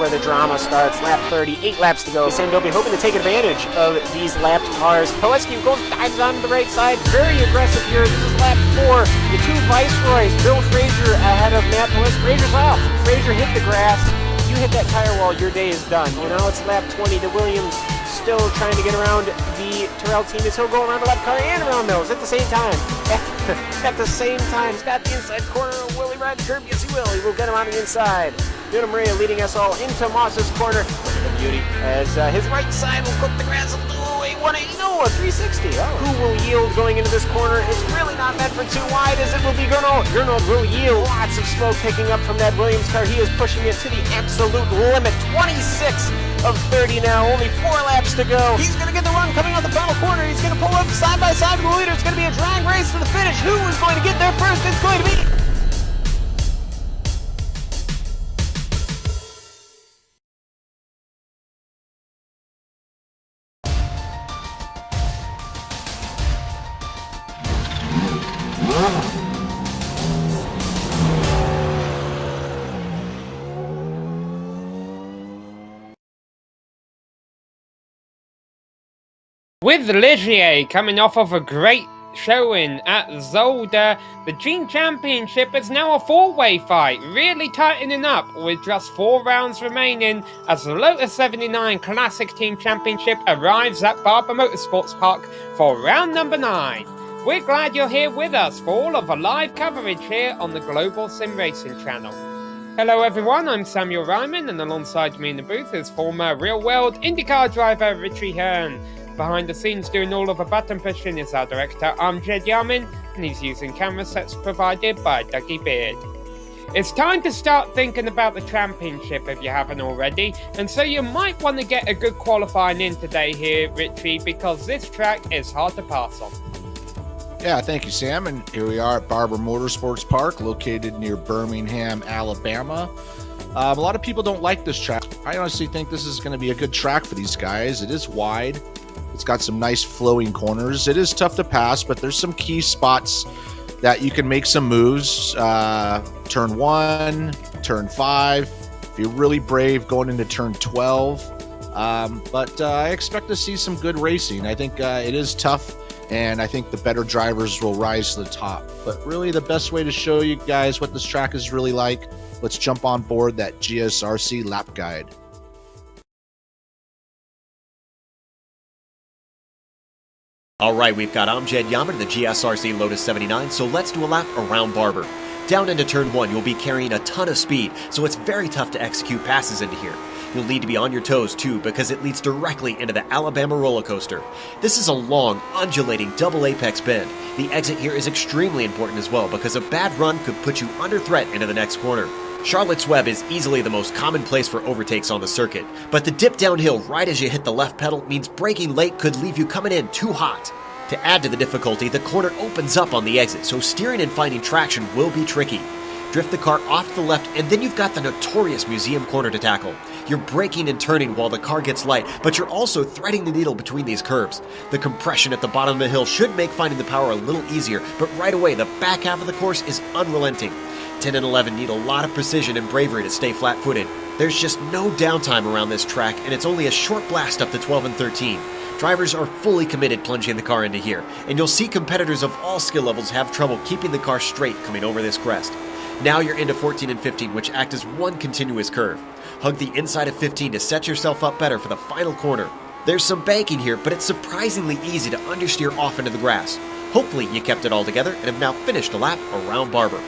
where the drama starts. Lap 30, 8 laps to go. Sandovi hoping to take advantage of these lapped cars. Pileski dives onto the right side, very aggressive here. This is lap 4. The two Viceroys, Bill Frazier ahead of Matt Pileski. Frazier's off. Frazier hit the grass. You hit that tire wall, your day is done. You know, it's lap 20. The Williams still trying to get around the Terrell team as he'll go around the left car and around those at the same time. At the same time, he's got the inside corner. Will he ride the curb? Yes, he will. He will get him on the inside. Nuna Maria leading us all into Moss's corner. Look at the beauty as his right side will cook the grass. Oh, a 180, no, a 360. Oh. Who will yield going into this corner? It's really not meant for too wide as it will be Gernald. Gernald will yield. Lots of smoke picking up from that Williams car. He is pushing it to the absolute limit. 26 of 30 now. Only 4 laps to go. He's going to get the run coming out the final corner. He's going to pull up side by side with the leader. It's going to be a drag race to the finish. Who is going to get there first? It's going to be... With Ligier coming off of a great showing at Zolder, the Team Championship is now a 4-way fight, really tightening up with just 4 rounds remaining as the Lotus 79 Classic Team Championship arrives at Barber Motorsports Park for round number 9. We're glad you're here with us for all of the live coverage here on the Global SimRacing Channel. Hello everyone, I'm Samuel Ryman, and alongside me in the booth is former real-world IndyCar driver Richie Hearn. Behind the scenes doing all of the button pushing is our director Amjad Yamin, and he's using camera sets provided by Dougie Beard. It's time to start thinking about the championship if you haven't already, and so you might want to get a good qualifying in today here, Richie, because this track is hard to pass on. Yeah, thank you, Sam. And here we are at Barber Motorsports Park, located near Birmingham, Alabama. A lot of people don't like this track. I honestly think this is going to be a good track for these guys. It is wide. It's got some nice flowing corners. It is tough to pass, but there's some key spots that you can make some moves. Turn 1, turn 5. If you're really brave, going into turn 12. But I expect to see some good racing. I think it is tough, and I think the better drivers will rise to the top. But really, the best way to show you guys what this track is really like, let's jump on board that GSRC lap guide. All right, we've got Amjad Yamin, the GSRC Lotus 79, so let's do a lap around Barber. Down into turn 1, you'll be carrying a ton of speed, so it's very tough to execute passes into here. You'll need to be on your toes too, because it leads directly into the Alabama roller coaster. This is a long, undulating double apex bend. The exit here is extremely important as well, because a bad run could put you under threat into the next corner. Charlotte's Web is easily the most common place for overtakes on the circuit, but the dip downhill right as you hit the left pedal means braking late could leave you coming in too hot. To add to the difficulty, the corner opens up on the exit, so steering and finding traction will be tricky. Drift the car off to the left, and then you've got the notorious museum corner to tackle. You're braking and turning while the car gets light, but you're also threading the needle between these curves. The compression at the bottom of the hill should make finding the power a little easier, but right away the back half of the course is unrelenting. 10 and 11 need a lot of precision and bravery to stay flat-footed. There's just no downtime around this track, and it's only a short blast up to 12 and 13. Drivers are fully committed plunging the car into here, and you'll see competitors of all skill levels have trouble keeping the car straight coming over this crest. Now you're into 14 and 15, which act as one continuous curve. Hug the inside of 15 to set yourself up better for the final corner. There's some banking here, but it's surprisingly easy to understeer off into the grass. Hopefully you kept it all together and have now finished a lap around Barber.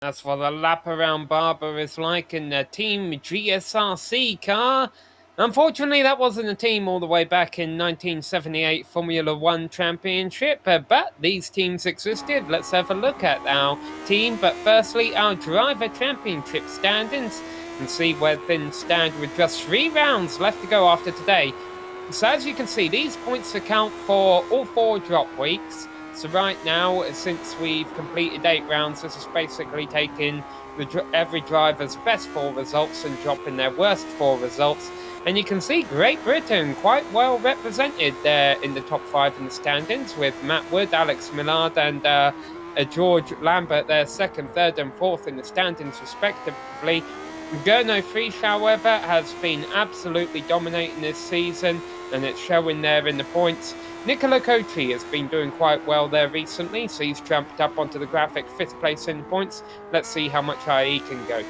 That's what the lap around Barber is like in the Team GSRC car. Unfortunately, that wasn't a team all the way back in 1978 Formula One Championship, but these teams existed. Let's have a look at our team, but firstly, our driver championship standings, and see where things stand with just 3 rounds left to go after today. So as you can see, these points account for all 4 drop weeks. So right now, since we've completed 8 rounds, this is basically taking every driver's best 4 results and dropping their worst 4 results. And you can see Great Britain quite well represented there in the top 5 in the standings, with Matt Wood, Alex Millard and George Lambert there, second, third, and fourth in the standings respectively. Gurno Frisch, however, has been absolutely dominating this season, and it's showing there in the points. Nicola Cochi has been doing quite well there recently, so he's jumped up onto the graphic, 5th place in points. Let's see how much higher he can go.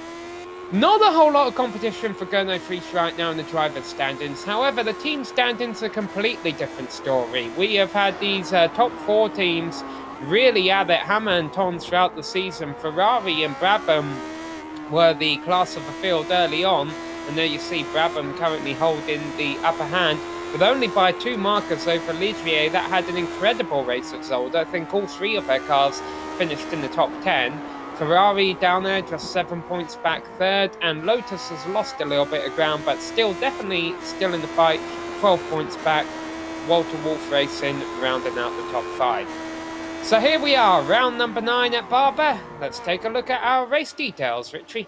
Not a whole lot of competition for Gurno Frisch right now in the driver's standings. However, the team standings are a completely different story. We have had these top 4 teams really have it hammer and tons throughout the season. Ferrari and Brabham were the class of the field early on, and there you see Brabham currently holding the upper hand, with only by 2 markers over Ligier. That had an incredible race at Zolder. I think all 3 of their cars finished in the top 10. Ferrari down there just 7 points back third, and Lotus has lost a little bit of ground, but definitely still in the fight, 12 points back. Walter Wolf Racing rounding out the top 5. So here we are, round number 9 at Barber. Let's take a look at our race details, Richie.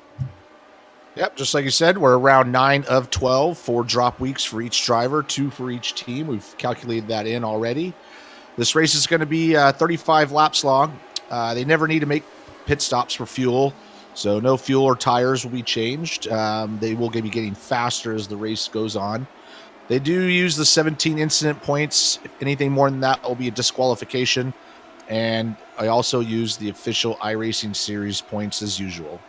Yep, just like you said, we're around 9 of 12, 4 drop weeks for each driver, 2 for each team. We've calculated that in already. This race is going to be 35 laps long. They never need to make pit stops for fuel, so no fuel or tires will be changed. They will be getting faster as the race goes on. They do use the 17 incident points. If anything more than that will be a disqualification. And I also use the official iRacing series points as usual.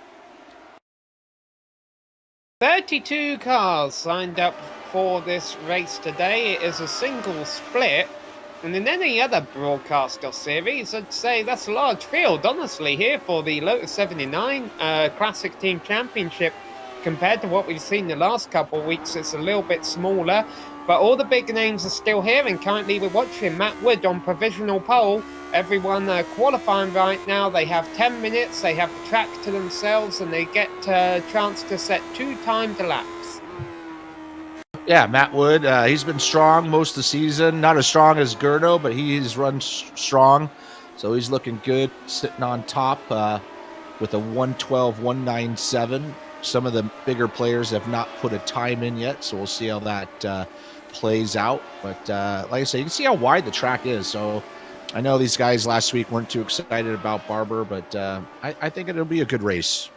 32 cars signed up for this race today. It is a single split. And in any other broadcast or series, I'd say that's a large field, honestly, here for the Lotus 79 Classic Team Championship. Compared to what we've seen the last couple of weeks, it's a little bit smaller. But all the big names are still here, and currently we're watching Matt Wood on provisional pole. Everyone qualifying right now. They have 10 minutes, they have the track to themselves, and they get a chance to set 2 timed laps. Yeah, Matt Wood, he's been strong most of the season. Not as strong as Gurno, but he's run strong. So he's looking good, sitting on top with a 1:12.197. Some of the bigger players have not put a time in yet, so we'll see how that plays out. But like I said, you can see how wide the track is. So I know these guys last week weren't too excited about Barber, but I think it'll be a good race.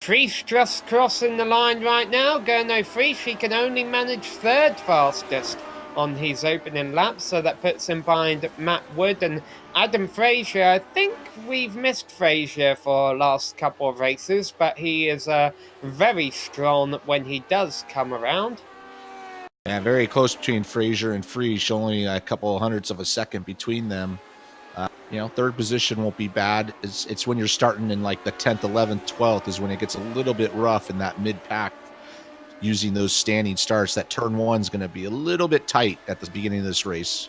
Frisch just crossing the line right now. Gurno Frisch, he can only manage 3rd fastest on his opening lap, so that puts him behind Matt Wood and Adam Frazier. I think we've missed Frazier for last couple of races, but he is very strong when he does come around. Yeah, very close between Frazier and Frisch, only a couple of hundredths of a second between them. 3rd position won't be bad. It's when you're starting in like the 10th, 11th, 12th is when it gets a little bit rough in that mid-pack using those standing starts. That turn 1 is going to be a little bit tight at the beginning of this race.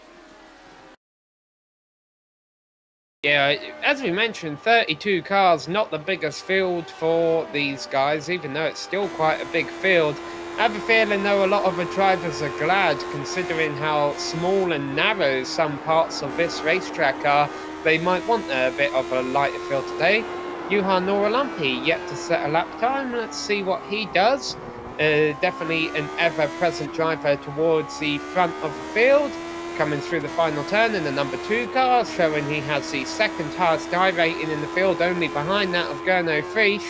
Yeah, as we mentioned, 32 cars, not the biggest field for these guys, even though it's still quite a big field. I have a feeling, though, a lot of the drivers are glad, considering how small and narrow some parts of this racetrack are. They might want a bit of a lighter field today. Juha Noralampi yet to set a lap time. Let's see what he does. Definitely an ever-present driver towards the front of the field. Coming through the final turn in the number 2 car, showing he has the 2nd highest I rating in the field, only behind that of Gurno Frisch.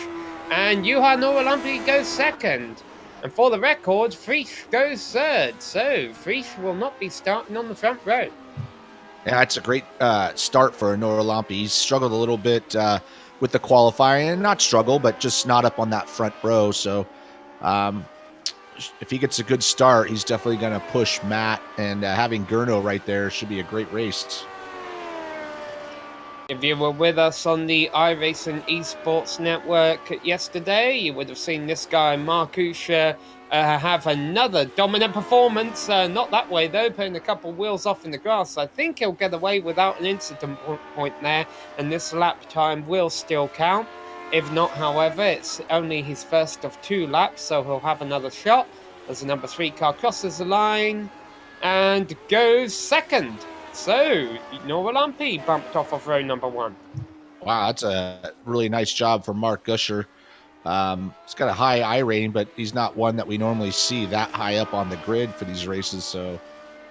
And Juha Noralampi goes 2nd. And for the record, Frisch goes 3rd. So Frisch will not be starting on the front row. Yeah, it's a great start for Noralampi. He's struggled a little bit with the qualifying, and not struggle, but just not up on that front row. So if he gets a good start, he's definitely going to push Matt, and having Gurno right there should be a great race. If you were with us on the iRacing Esports Network yesterday, you would have seen this guy, Marcus, have another dominant performance. Not that way, though, putting a couple wheels off in the grass. I think he'll get away without an incident point there, and this lap time will still count. If not, however, it's only his first of 2 laps, so he'll have another shot as the number 3 car crosses the line and goes 2nd. So, Noralampi bumped off of row number 1. Wow, that's a really nice job for Mark Gusher. He's got a high I rating, but he's not one that we normally see that high up on the grid for these races. So,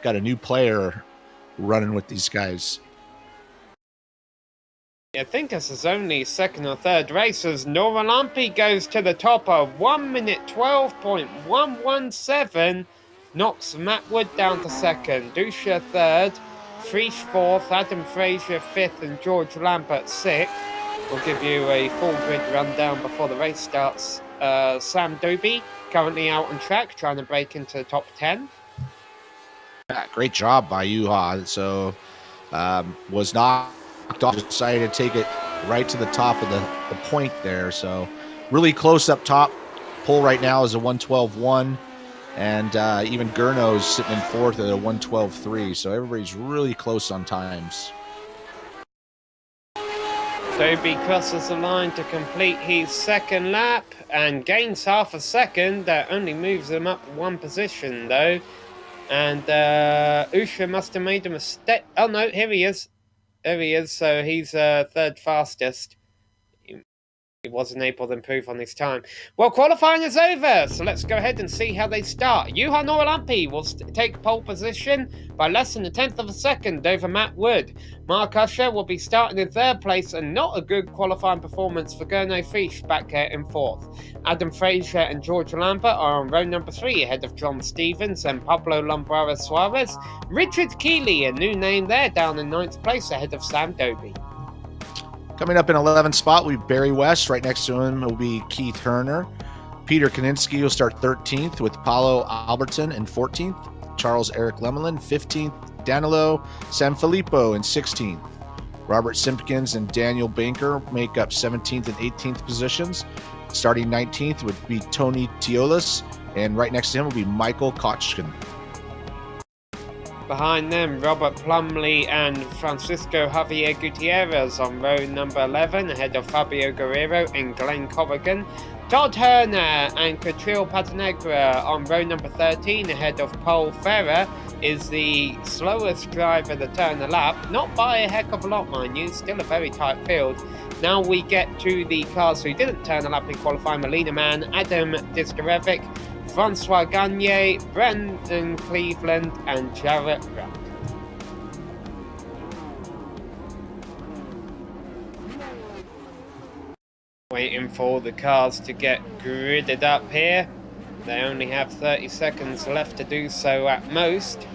got a new player running with these guys. I think this is only second or third race as Nora Lampe goes to the top of 1 minute 12.117, knocks Matt Wood down to second, Dusha third, Frisch fourth, Adam Fraser fifth, and George Lambert sixth. We'll give you a full grid rundown before the race starts. Sam Doby currently out on track, trying to break into the top 10. Yeah, great job by Yuha. So was knocked off, decided to take it right to the top of the point there. So really close up top. Pole right now is a 112.1, and even Gurno's sitting in fourth at a 112.3. So everybody's really close on times. Doby crosses the line to complete his second lap and gains half a second. That only moves him up one position though. And Usha must have made a mistake. Oh no, here he is. There he is. So he's third fastest. He wasn't able to improve on his time. Well, qualifying is over, so let's go ahead and see how they start. Juha Noralampi will take pole position by less than a tenth of a second over Matt Wood. Mark Usher will be starting in third place, and not a good qualifying performance for Gurno Fish back in fourth. Adam Fraser and George Lambert are on row number 3 ahead of John Stevens and Pablo Lumbrara Suarez. Richard Keeley, a new name there, down in 9th place ahead of Sam Doby. Coming up in 11th spot, we have Barry West. Right next to him will be Keith Herner. Peter Kaninsky will start 13th with Paulo Alberton in 14th. Charles Eric Lemelin, 15th. Danilo Sanfilippo in 16th. Robert Simpkins and Daniel Banker make up 17th and 18th positions. Starting 19th would be Tony Teolis, and right next to him will be Michael Kochkin. Behind them, Robert Plumley and Francisco Javier Gutierrez on row number 11, ahead of Fabio Guerrero and Glenn Corrigan. Todd Herner and Catril Patanegra on row number 13, ahead of Paul Ferrer, is the slowest driver to turn the lap. Not by a heck of a lot, mind you, still a very tight field. Now we get to the cars who didn't turn the lap in qualifying: Melina Mann, Adam Diskarevic, Francois Gagne, Brendan Cleveland, and Jarrett Ruck. Waiting for the cars to get gridded up here. They only have 30 seconds left to do so at most.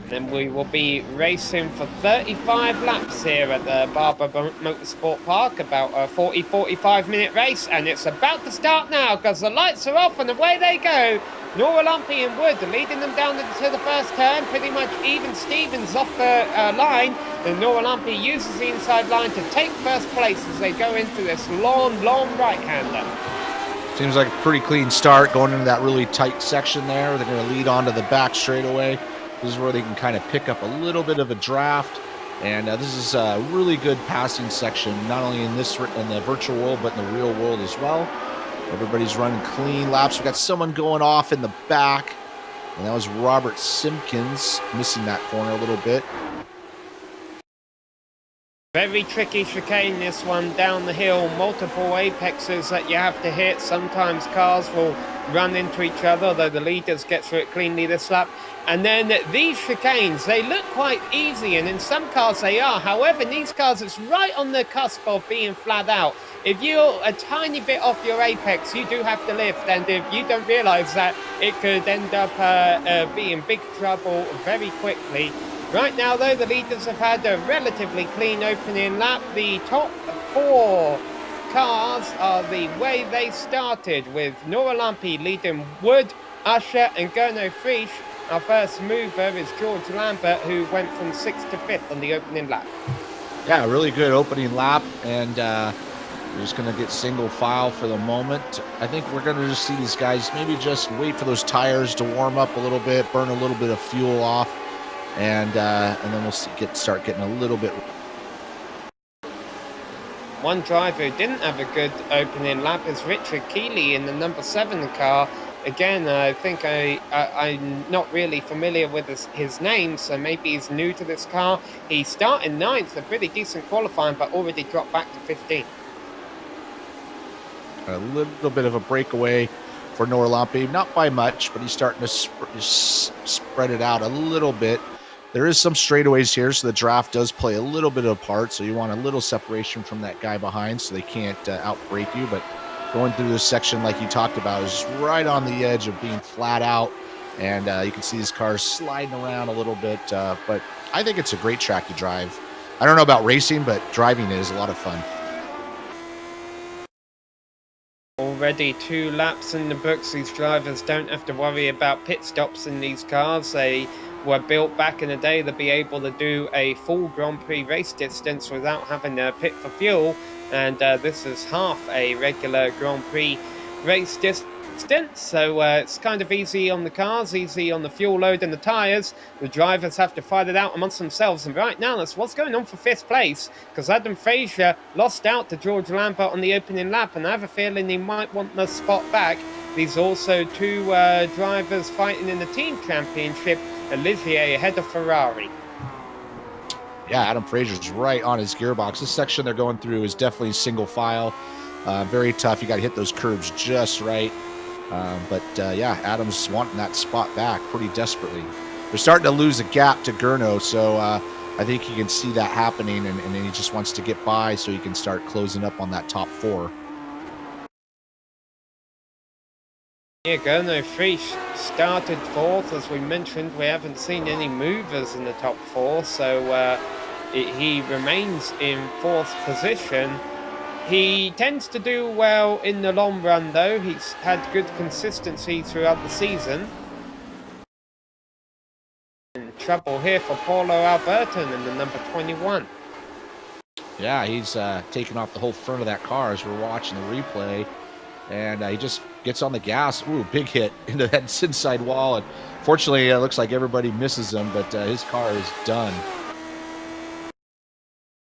Then we will be racing for 35 laps here at the Barber Motorsport Park, about a 40-45 minute race, and it's about to start now because the lights are off and away they go. Nora Lampe and Wood leading them down to the first turn, pretty much even Stevens off the line, and Nora Lampe uses the inside line to take first place as they go into this long right-hander. Seems like a pretty clean start going into that really tight section there. They're going to lead onto the back straightaway. This is where they can kind of pick up a little bit of a draft, and this is a really good passing section, not only in the virtual world, but in the real world as well. Everybody's running clean laps. We got someone going off in the back, and that was Robert Simpkins missing that corner a little bit. Very tricky chicane, this one down the hill. Multiple apexes that you have to hit. Sometimes cars will run into each other, though the leaders get through it cleanly this lap. And then these chicanes, they look quite easy, and in some cars they are. However, in these cars, it's right on the cusp of being flat out. If you're a tiny bit off your apex, you do have to lift, and if you don't realise that, it could end up being big trouble very quickly. Right now, though, the leaders have had a relatively clean opening lap. The top 4 cars are the way they started, with Nora Lampe leading Wood, Usher, and Gurno Frisch. Our first mover is George Lambert, who went from 6th to 5th on the opening lap. Yeah, really good opening lap, and we're just going to get single file for the moment. I think we're going to just see these guys maybe just wait for those tires to warm up a little bit, burn a little bit of fuel off, and then we'll start getting a little bit. One driver who didn't have a good opening lap is Richard Keeley in the number 7 car. Again, I think I'm not really familiar with his name, so maybe he's new to this car. He started 9th, a pretty decent qualifying, but already dropped back to 15th. A little bit of a breakaway for Nora Lampe, not by much, but he's starting to spread it out a little bit. There is some straightaways here, so the draft does play a little bit of a part. So you want a little separation from that guy behind so they can't outbrake you. But going through this section, like you talked about, is right on the edge of being flat out. And you can see these cars sliding around a little bit. But I think it's a great track to drive. I don't know about racing, but driving it is a lot of fun. Already 2 laps in the books. These drivers don't have to worry about pit stops in these cars. They were built back in the day to be able to do a full Grand Prix race distance without having to pit for fuel. And this is half a regular Grand Prix race distance. So it's kind of easy on the cars, easy on the fuel load and the tyres. The drivers have to fight it out amongst themselves. And right now, that's what's going on for 5th place, because Adam Fraser lost out to George Lambert on the opening lap, and I have a feeling he might want the spot back. There's also 2 drivers fighting in the team championship, Olivier ahead of Ferrari. Yeah, Adam Fraser's right on his gearbox. This section they're going through is definitely single file. Very tough. You got to hit those curves just right. Yeah, Adam's wanting that spot back pretty desperately. They're starting to lose a gap to Gurno, so I think you can see that happening, and then he just wants to get by so he can start closing up on that top 4. Yeah, Gurno Frisch started 4th. As we mentioned, we haven't seen any movers in the top 4, so he remains in 4th position. He tends to do well in the long run, though. He's had good consistency throughout the season. In trouble here for Paulo Alberton in the number 21. Yeah, he's taking off the whole front of that car as we're watching the replay. And he just gets on the gas. Ooh, big hit into that inside wall. And fortunately, it looks like everybody misses him, but his car is done.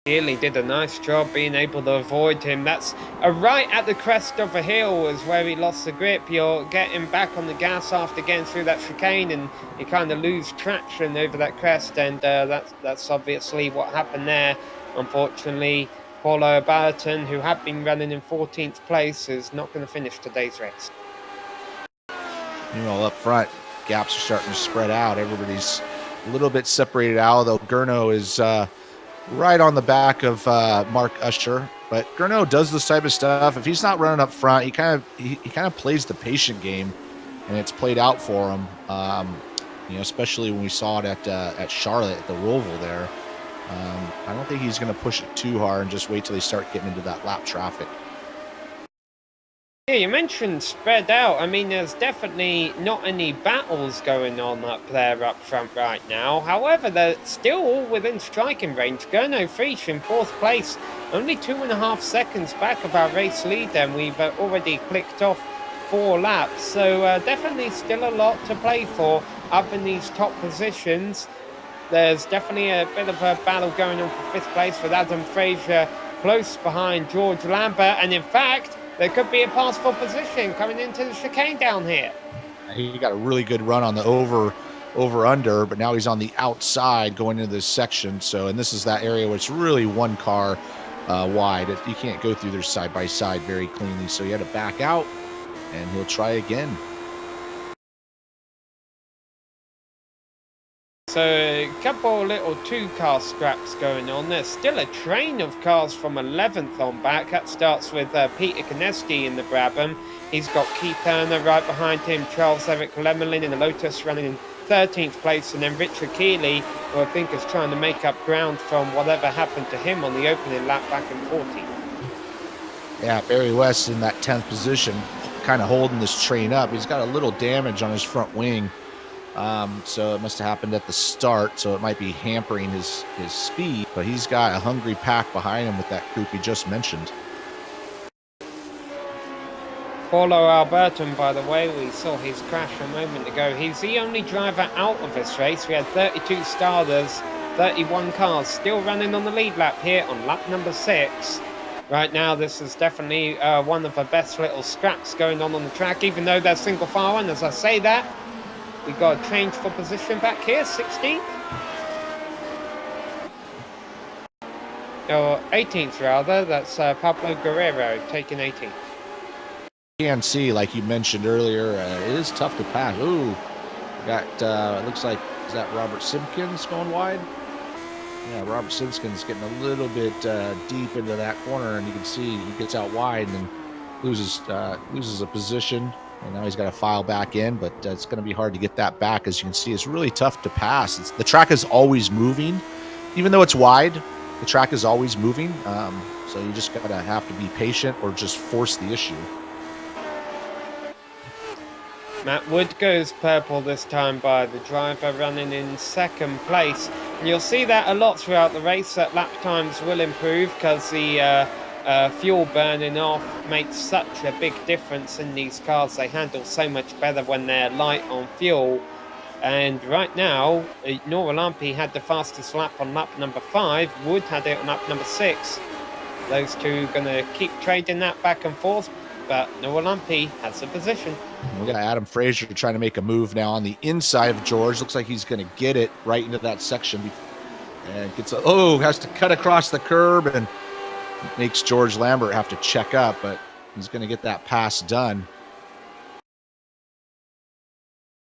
Really did a nice job being able to avoid him. That's right at the crest of a hill is where he lost the grip. You're getting back on the gas after getting through that chicane, and you kind of lose traction over that crest, and that's obviously what happened there. Unfortunately, Paulo Barton, who had been running in 14th place, is not going to finish today's race. You know, up front, gaps are starting to spread out. Everybody's a little bit separated out, though Gurno is right on the back of Mark Usher. But Gurno does this type of stuff. If he's not running up front, he kind of plays the patient game, and it's played out for him. You know, especially when we saw it at Charlotte at the Roval there. I don't think he's going to push it too hard and just wait till they start getting into that lap traffic. Yeah, you mentioned spread out. I mean, there's definitely not any battles going on up there up front right now. However, they're still all within striking range. Gurno Frisch in 4th place, only 2.5 seconds back of our race lead, and we've already clicked off 4 laps. So definitely still a lot to play for up in these top positions. There's definitely a bit of a battle going on for 5th place with Adam Fraser close behind George Lambert, and in fact, there could be a pass for position coming into the chicane down here. He got a really good run on the over-under, but now he's on the outside going into this section. So, and this is that area where it's really one car wide. You can't go through there side by side very cleanly. So he had to back out, and he'll try again. So a couple little 2-car scraps going on. There's still a train of cars from 11th on back. That starts with Peter Koneski in the Brabham. He's got Keith Turner right behind him. Charles Eric Lemelin in the Lotus running in 13th place. And then Richard Keeley, who I think is trying to make up ground from whatever happened to him on the opening lap back in 14th. Yeah, Barry West in that 10th position, kind of holding this train up. He's got a little damage on his front wing. So it must have happened at the start, so it might be hampering his speed, but he's got a hungry pack behind him with that group he just mentioned. Paulo Alberton, by the way, we saw his crash a moment ago. He's the only driver out of this race. We had 32 starters, 31 cars still running on the lead lap here on lap number 6. Right now, this is definitely one of the best little scraps going on the track, even though they're single file. And as I say that, we got a change for position back here, 16th. Or 18th, rather. That's Pablo Guerrero taking 18th. You can see, like you mentioned earlier, it is tough to pass. Ooh, got, it looks like Is that Robert Simpkins going wide? Yeah, Robert Simpkins getting a little bit deep into that corner, and you can see he gets out wide and loses a position. And now he's got to file back in, but it's going to be hard to get that back. As you can see, it's really tough to pass. The track is always moving. Even though it's wide, the track is always moving. So you just have to be patient or just force the issue. Matt Wood goes purple this time by the driver running in second place. And you'll see that a lot throughout the race, that lap times will improve because the fuel burning off makes such a big difference in these cars. They handle so much better when they're light on fuel. And right now, Nora Lampe had the fastest lap on lap number 5. Wood had it on lap number 6. Those two going to keep trading that back and forth, but Nora Lampe has the position. We got Adam Fraser trying to make a move now on the inside of George. Looks like he's going to get it right into that section. And has to cut across the curb and makes George Lambert have to check up, but he's going to get that pass done.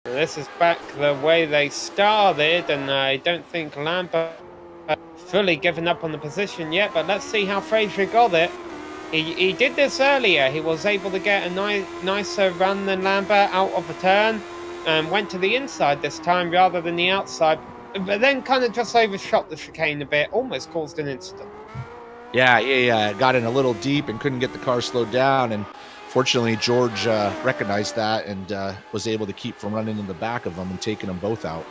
This is back the way they started, and I don't think Lambert fully given up on the position yet, but let's see how Fraser got it. He did this earlier. He was able to get a nicer run than Lambert out of a turn and went to the inside this time rather than the outside, but then kind of just overshot the chicane a bit, almost caused an incident. Yeah, he got in a little deep and couldn't get the car slowed down, and fortunately George recognized that and was able to keep from running in the back of them and taking them both out.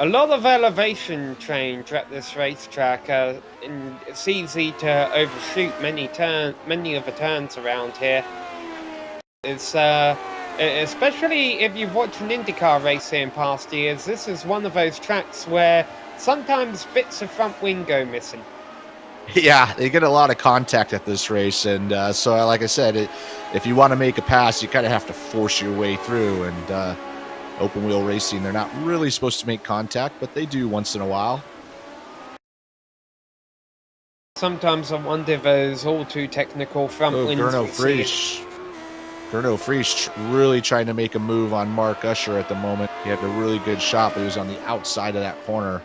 A lot of elevation change at this racetrack, and it's easy to overshoot many of the turns around here. It's especially if you've watched an IndyCar race in past years, this is one of those tracks where sometimes bits of front wing go missing. Yeah, they get a lot of contact at this race, and so like I said, if you want to make a pass, you kind of have to force your way through, and open wheel racing, they're not really supposed to make contact, but they do once in a while. Sometimes I wonder if those all too technical front wings. Gernot Frisch really trying to make a move on Mark Usher at the moment. He had a really good shot, but he was on the outside of that corner.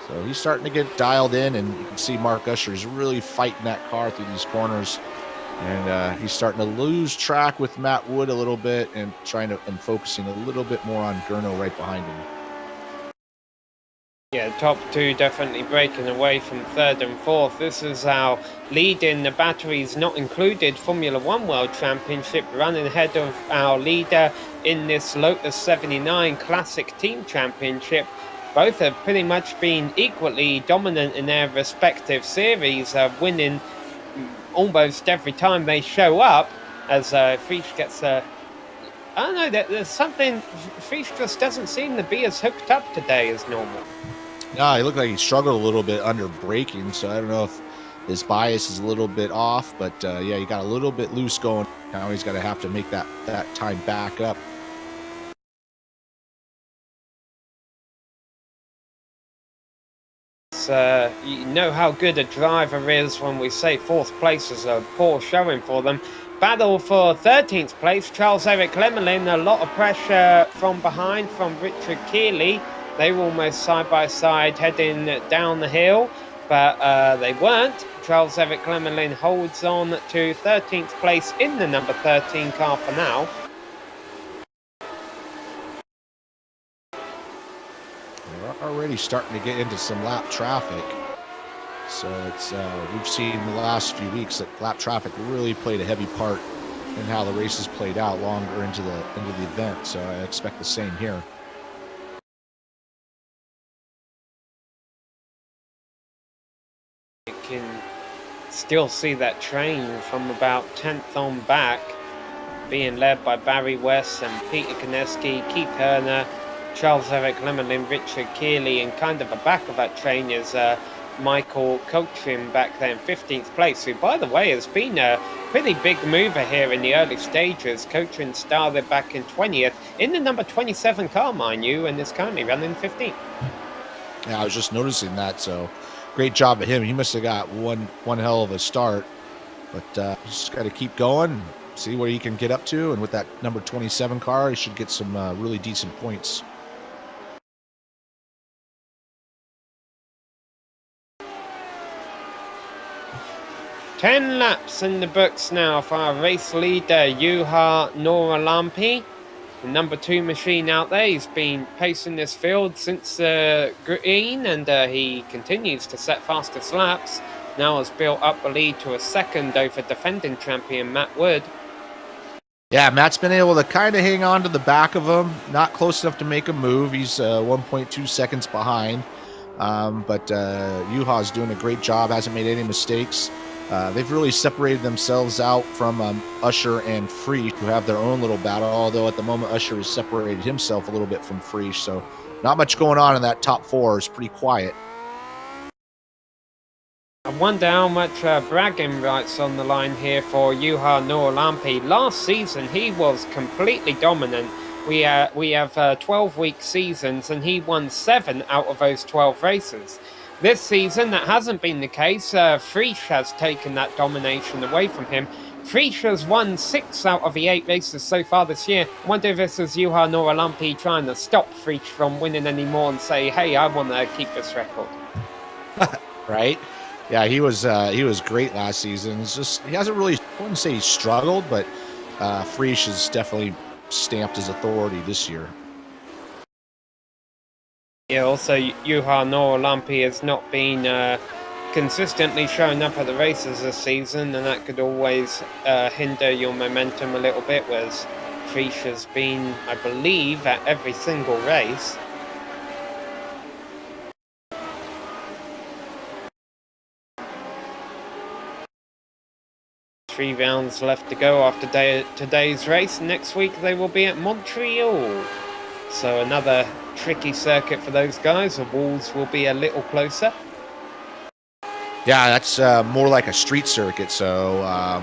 So he's starting to get dialed in, and you can see Mark Usher is really fighting that car through these corners. And he's starting to lose track with Matt Wood a little bit and focusing a little bit more on Gernot right behind him. Yeah, top two definitely breaking away from third and fourth. This is our lead in the batteries not included Formula One World Championship, running ahead of our leader in this Lotus 79 Classic Team Championship. Both have pretty much been equally dominant in their respective series, winning almost every time they show up, as Frisch gets I don't know, there's something, Frisch just doesn't seem to be as hooked up today as normal. Yeah, he looked like he struggled a little bit under braking, so I don't know if his bias is a little bit off, but yeah, he got a little bit loose going. Now he's got to have to make that time back up. You know how good a driver is when we say fourth place is a poor showing for them. Battle for 13th place, Charles-Eric Lemelin, a lot of pressure from behind from Richard Keeley. They were almost side by side heading down the hill, but they weren't. Charles-Eric Lemelin holds on to 13th place in the number 13 car for now. Already starting to get into some lap traffic, so it's we've seen in the last few weeks that lap traffic really played a heavy part in how the races played out longer into the event, so I expect the same here. You can still see that train from about 10th on back being led by Barry West and Peter Koneski, Keith Herner, Charles-Eric Lemelin, Richard Keeley, and kind of the back of that train is Michael Cochran back there in 15th place, who, by the way, has been a pretty big mover here in the early stages. Cochran started back in 20th in the number 27 car, mind you, and is currently running 15th. Yeah, I was just noticing that, so great job of him. He must have got one hell of a start, but just got to keep going, see what he can get up to. And with that number 27 car, he should get some really decent points. Ten laps in the books now for our race leader, Juha Nouralampi. The number 2 machine out there. He's been pacing this field since green, and he continues to set fastest laps. Now has built up the lead to a second over defending champion Matt Wood. Yeah, Matt's been able to kind of hang on to the back of him. Not close enough to make a move. He's 1.2 seconds behind. But Juha's doing a great job. Hasn't made any mistakes. They've really separated themselves out from Usher and Prix, who have their own little battle, although at the moment Usher has separated himself a little bit from Prix, so not much going on in that top 4. It's pretty quiet. I wonder how much bragging rights on the line here for Juha Nouralampi. Last season he was completely dominant. We have 12-week seasons, and he won 7 out of those 12 races. This season, that hasn't been the case. Prix has taken that domination away from him. Prix has won 6 out of the 8 races so far this year. I wonder if this is Juha Nouralampi trying to stop Prix from winning anymore and say, hey, I want to keep this record. Right? Yeah, he was great last season. It's just, he hasn't really, I wouldn't say he struggled, but Prix has definitely stamped his authority this year. Yeah, also Juha Nouralampi has not been consistently showing up at the races this season, and that could always hinder your momentum a little bit, whereas Prix has been, I believe, at every single race. Three rounds left to go after today's race. Next week they will be at Montreal. So another tricky circuit for those guys. The walls will be a little closer. Yeah, that's more like a street circuit, so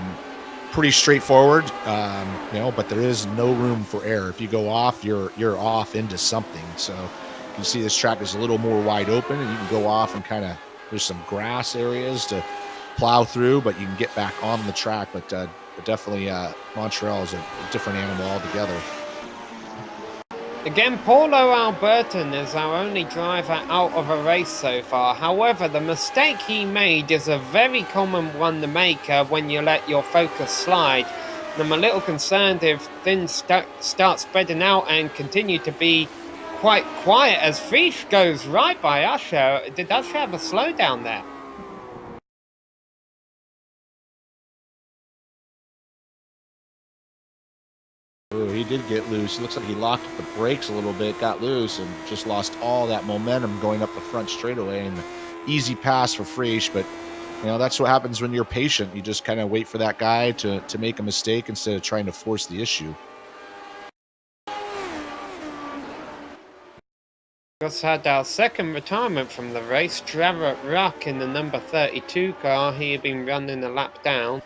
pretty straightforward. But there is no room for error. If you go off, you're off into something. So you can see this track is a little more wide open, and you can go off and kind of, there's some grass areas to plow through, but you can get back on the track. But definitely Montreal is a different animal altogether. Again, Paulo Alberton is our only driver out of a race so far. However, the mistake he made is a very common one to make when you let your focus slide. And I'm a little concerned if things start spreading out and continue to be quite quiet as Prix goes right by Usher. Did Usher have a slowdown there? Ooh, he did get loose. It looks like he locked the brakes a little bit, got loose, and just lost all that momentum going up the front straightaway. And easy pass for Prix, but that's what happens when you're patient. You just kind of wait for that guy to make a mistake instead of trying to force the issue. Just had our second retirement from the race. Jarrett Ruck in the number 32 car. He had been running a lap down.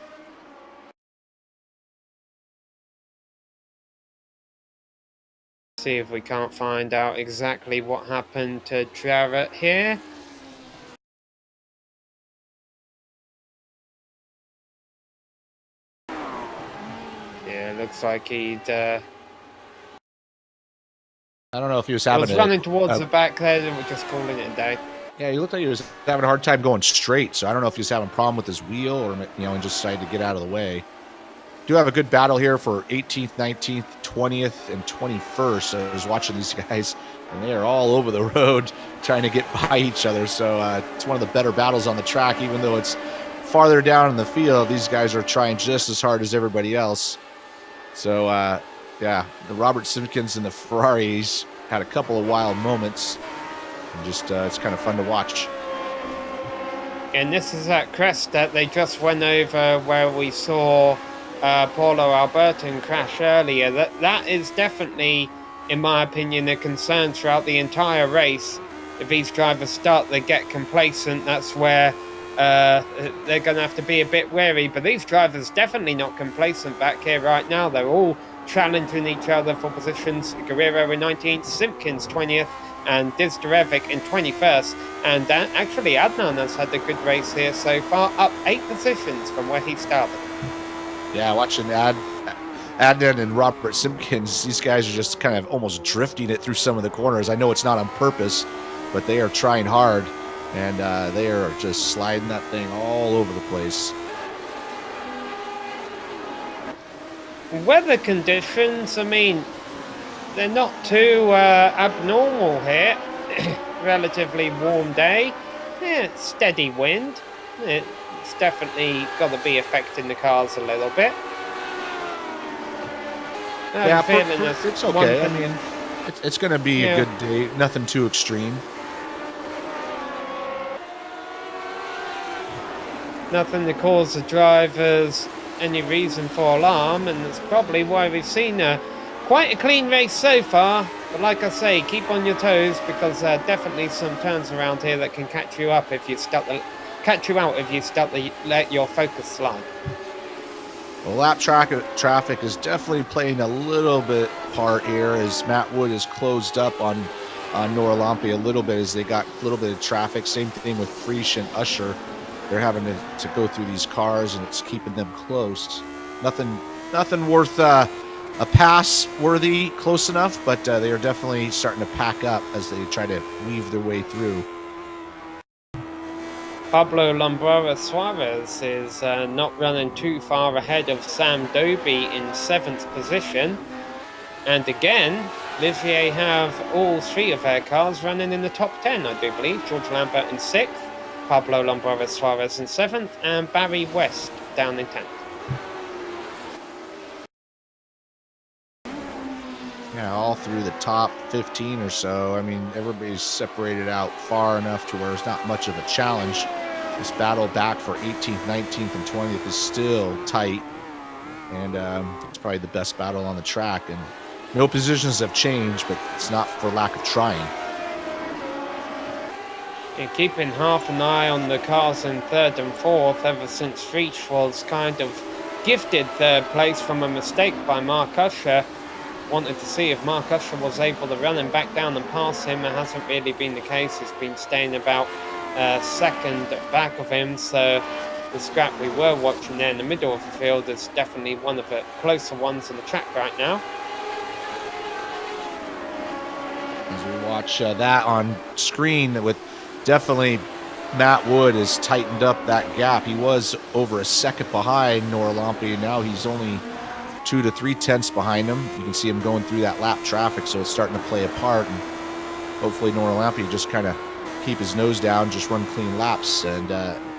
See if we can't find out exactly what happened to Jarrett here. Yeah, looks like he'd I don't know if he was having running towards the back there, and we're just calling it a day. Yeah, he looked like he was having a hard time going straight, so I don't know if he was having a problem with his wheel or and just decided to get out of the way. Do have a good battle here for 18th, 19th, 20th, and 21st. So I was watching these guys, and they are all over the road trying to get by each other. So it's one of the better battles on the track, even though it's farther down in the field. These guys are trying just as hard as everybody else. So, the Robert Simpkins and the Ferraris had a couple of wild moments. And just it's kind of fun to watch. And this is that crest that they just went over where we saw Paulo Alberton crash earlier. That is definitely, in my opinion, a concern throughout the entire race. If these drivers start to get complacent, that's where they're going to have to be a bit wary. But these drivers definitely not complacent back here right now. They're all challenging each other for positions. Guerrero in 19th, Simpkins 20th, and Dizderevic in 21st. And actually Adnan has had a good race here so far, up 8 positions from where he started. Yeah, watching Adnan and Robert Simpkins, these guys are just kind of almost drifting it through some of the corners. I know it's not on purpose, but they are trying hard, and they are just sliding that thing all over the place. Weather conditions, I mean, they're not too abnormal here. Relatively warm day. Yeah, steady wind. It's definitely got to be affecting the cars a little bit. Yeah, it's okay. I mean, it's going to be a good day. Nothing too extreme. Nothing to cause the drivers any reason for alarm, and that's probably why we've seen quite a clean race so far. But like I say, keep on your toes, because definitely some turns around here that can catch you up if you start to let your focus slide. Well, lap traffic is definitely playing a little bit part here, as Matt Wood is closed up on Noralampi a little bit, as they got a little bit of traffic. Same thing with Friesch and Usher. They're having to go through these cars, and it's keeping them close. Nothing worth a pass worthy close enough, but they are definitely starting to pack up as they try to weave their way through. Pablo Lombarra Suarez is not running too far ahead of Sam Doby in 7th position. And again, Ligier have all 3 of their cars running in the top 10, I do believe. George Lambert in 6th, Pablo Lombarra Suarez in 7th, and Barry West down in 10th. Yeah, all through the top 15 or so. I mean, everybody's separated out far enough to where it's not much of a challenge. This battle back for 18th, 19th, and 20th is still tight, and it's probably the best battle on the track. And no positions have changed, but it's not for lack of trying. Yeah, keeping half an eye on the cars in 3rd and 4th ever since Friesch was kind of gifted 3rd place from a mistake by Mark Usher. Wanted to see if Mark Usher was able to run him back down and pass him. It hasn't really been the case. He's been staying about 2nd back of him, so the scrap we were watching there in the middle of the field is definitely one of the closer ones on the track right now. As we watch that on screen, with definitely Matt Wood has tightened up that gap. He was over a second behind Noralampi, and now he's only 2 to 3 tenths behind him. You can see him going through that lap traffic, so it's starting to play a part, and hopefully Noralampi just kind of keep his nose down, just run clean laps, and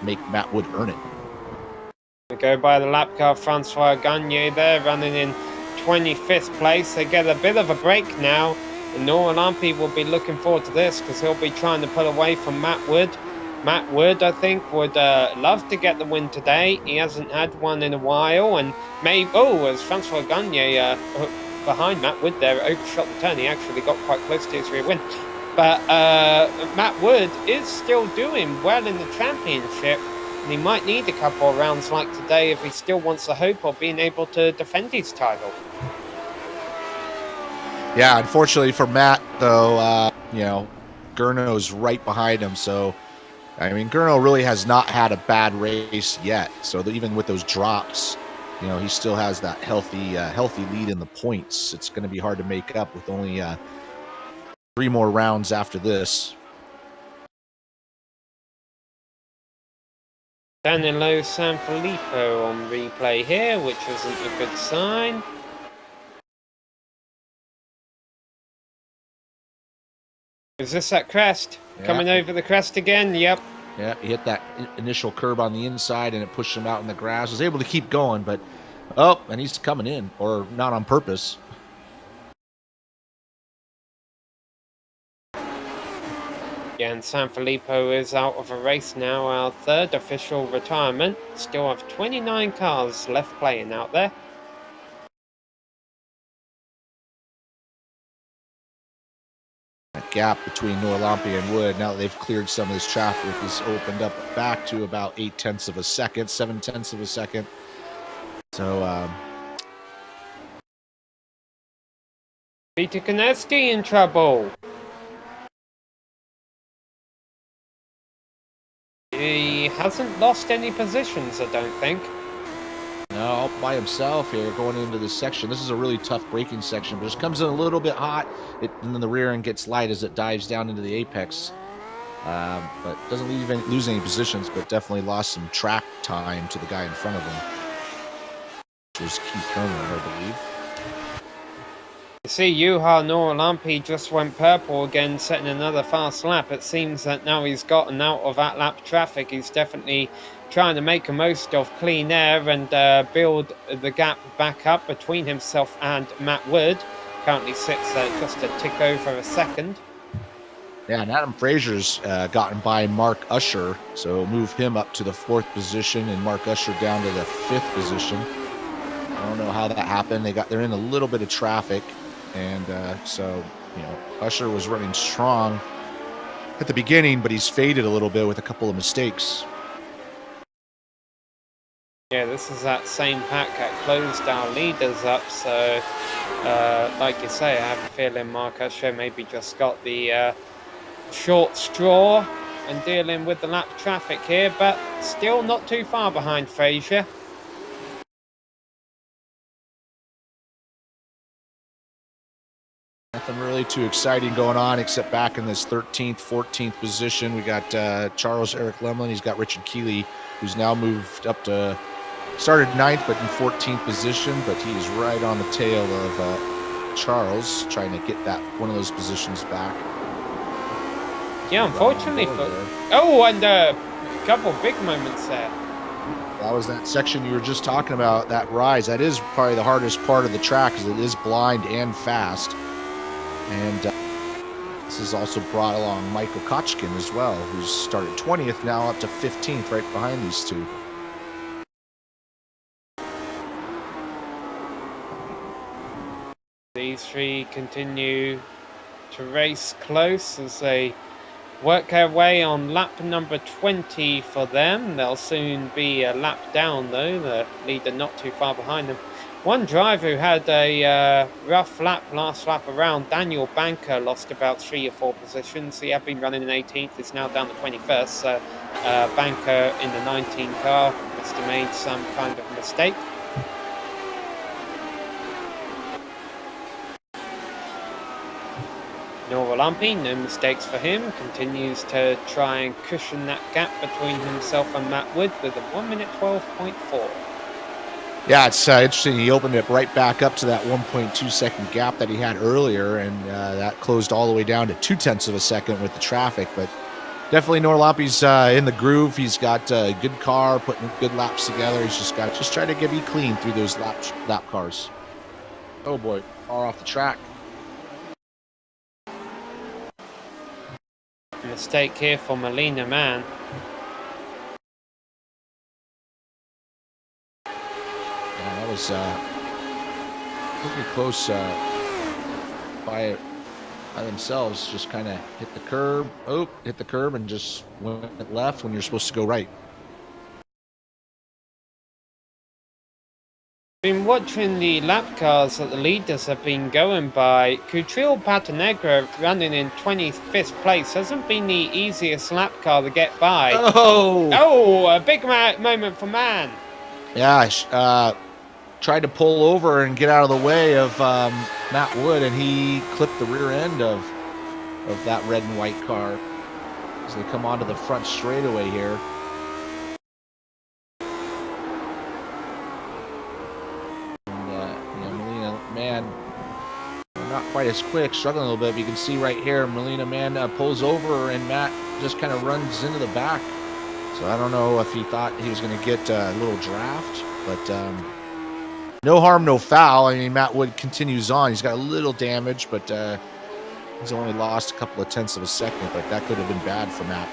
make Matt Wood earn it. We go by the lap car, Francois Gagne there, running in 25th place. They get a bit of a break now, and Noralampi will be looking forward to this, because he'll be trying to pull away from Matt Wood. Matt Wood, I think, would love to get the win today. He hasn't had one in a while, and as Francois Gagne behind Matt Wood there, overshot the turn. He actually got quite close to his rear win. But Matt Wood is still doing well in the championship, and he might need a couple of rounds like today if he still wants the hope of being able to defend his title. Yeah, unfortunately for Matt, though, Gurno's right behind him. So, I mean, Gurno really has not had a bad race yet. So even with those drops, he still has that healthy lead in the points. It's going to be hard to make up with only 3 more rounds after this. Danilo Sanfilippo on replay here, which isn't a good sign. Is this that crest? Yeah. Coming over the crest again? Yep. Yeah, he hit that initial curb on the inside, and it pushed him out in the grass. Was able to keep going, but and he's coming in, or not on purpose. Yeah, and Sanfilippo is out of a race now, our 3rd official retirement. Still have 29 cars left playing out there. That gap between Noralampi and Wood, now that they've cleared some of this traffic, is opened up back to about 8 tenths of a second, 7 tenths of a second. So, Peter Konecki in trouble. He hasn't lost any positions, I don't think. No, all by himself here going into this section. This is a really tough braking section, but just comes in a little bit hot, and then the rear end gets light as it dives down into the apex. But doesn't lose any positions, but definitely lost some track time to the guy in front of him, which was Keith Herman, I believe. You see, Juha Noralampi just went purple again, setting another fast lap. It seems that now he's gotten out of that lap traffic, he's definitely trying to make the most of clean air and build the gap back up between himself and Matt Wood. Currently sits just a tick over a second. Yeah, and Adam Frazier's gotten by Mark Usher, so move him up to the 4th position and Mark Usher down to the 5th position. I don't know how that happened. They're in a little bit of traffic, and so Usher was running strong at the beginning, but he's faded a little bit with a couple of mistakes. Yeah, this is that same pack that closed our leaders up, so like you say, I have a feeling Mark Usher maybe just got the short straw and dealing with the lap traffic here, but still not too far behind Frazier. Nothing really too exciting going on except back in this 13th, 14th position. We got Charles Eric Lemlin. He's got Richard Keeley, who's now moved up to started 9th, but in 14th position. But he is right on the tail of Charles, trying to get that one of those positions back. Yeah, unfortunately and a couple big moments there. That was that section you were just talking about, that rise. That is probably the hardest part of the track, because it is blind and fast. And this has also brought along Michael Kochkin as well, who's started 20th, now up to 15th, right behind these two. These three continue to race close as they work their way on lap number 20 for them. They'll soon be a lap down though, the leader not too far behind them. One driver who had a rough last lap around, Daniel Banker, lost about 3 or 4 positions. He had been running in 18th, is now down to 21st, so Banker in the 19 car must have made some kind of mistake. Noralampi, no mistakes for him, continues to try and cushion that gap between himself and Matt Wood with a 1:12.4. Yeah, it's interesting. He opened it right back up to that 1.2 second gap that he had earlier, and that closed all the way down to 0.2 of a second with the traffic. But definitely Noralampi's in the groove. He's got a good car, putting good laps together. He's just got to try to be clean through those lap cars. Oh boy, far off the track. Mistake here for Melina Mann. Yeah, that was pretty close by themselves. Just kind of hit the curb. Oh, hit the curb and just went left when you're supposed to go right. Been watching the lap cars that the leaders have been going by. Cutril Patanegra running in 25th place hasn't been the easiest lap car to get by. Oh, a big moment for Mann. Yeah, tried to pull over and get out of the way of Matt Wood, and he clipped the rear end of that red and white car as they come onto the front straightaway here. Not quite as quick, struggling a little bit. But you can see right here, Melina Mann pulls over, and Matt just kind of runs into the back. So I don't know if he thought he was going to get a little draft, but no harm, no foul. I mean, Matt Wood continues on. He's got a little damage, but he's only lost a couple of tenths of a second, but that could have been bad for Matt.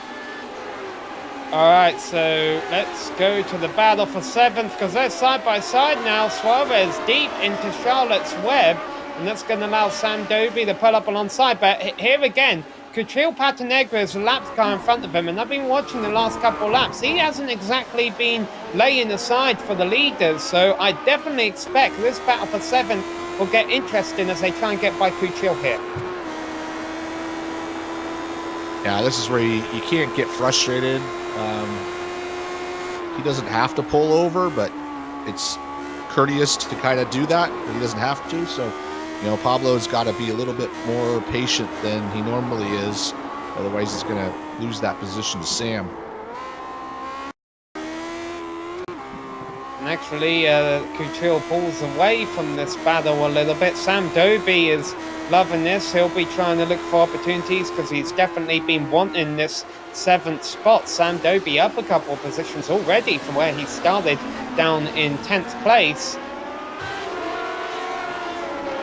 All right, so let's go to the battle for 7th, because they're side by side now. Suarez deep into Charlotte's Web, and that's going to allow Sam Doby to pull up alongside. But here again, Cutril Patanegra's lap car in front of him, and I've been watching the last couple of laps. He hasn't exactly been laying aside for the leaders, so I definitely expect this battle for 7th will get interesting as they try and get by Cutril here. Yeah, this is where you can't get frustrated. He doesn't have to pull over, but it's courteous to kind of do that, but he doesn't have to. So, you know, Pablo's got to be a little bit more patient than he normally is. Otherwise, he's going to lose that position to Sam. Naturally, Couture pulls away from this battle a little bit. Sam Doby is loving this. He'll be trying to look for opportunities because he's definitely been wanting this 7th spot. Sam Doby up a couple of positions already from where he started, down in 10th place.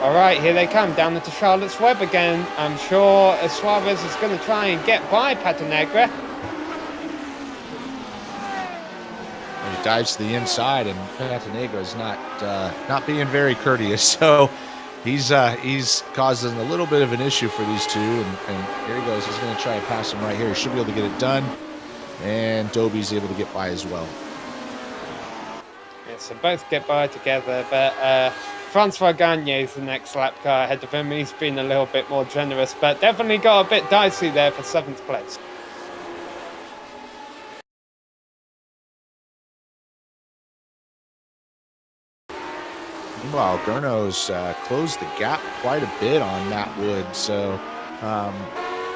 All right, here they come down into Charlotte's Web again. I'm sure Suarez is going to try and get by Patanegra. He dives to the inside, and Patanegra is not being very courteous. So he's causing a little bit of an issue for these two. And here he goes. He's going to try and pass him right here. He should be able to get it done. And Doby's able to get by as well. Yeah, so both get by together, but Francois Gagne is the next lap car ahead of him. He's been a little bit more generous, but definitely got a bit dicey there for 7th place. Meanwhile, Gurno's closed the gap quite a bit on Matt Wood, so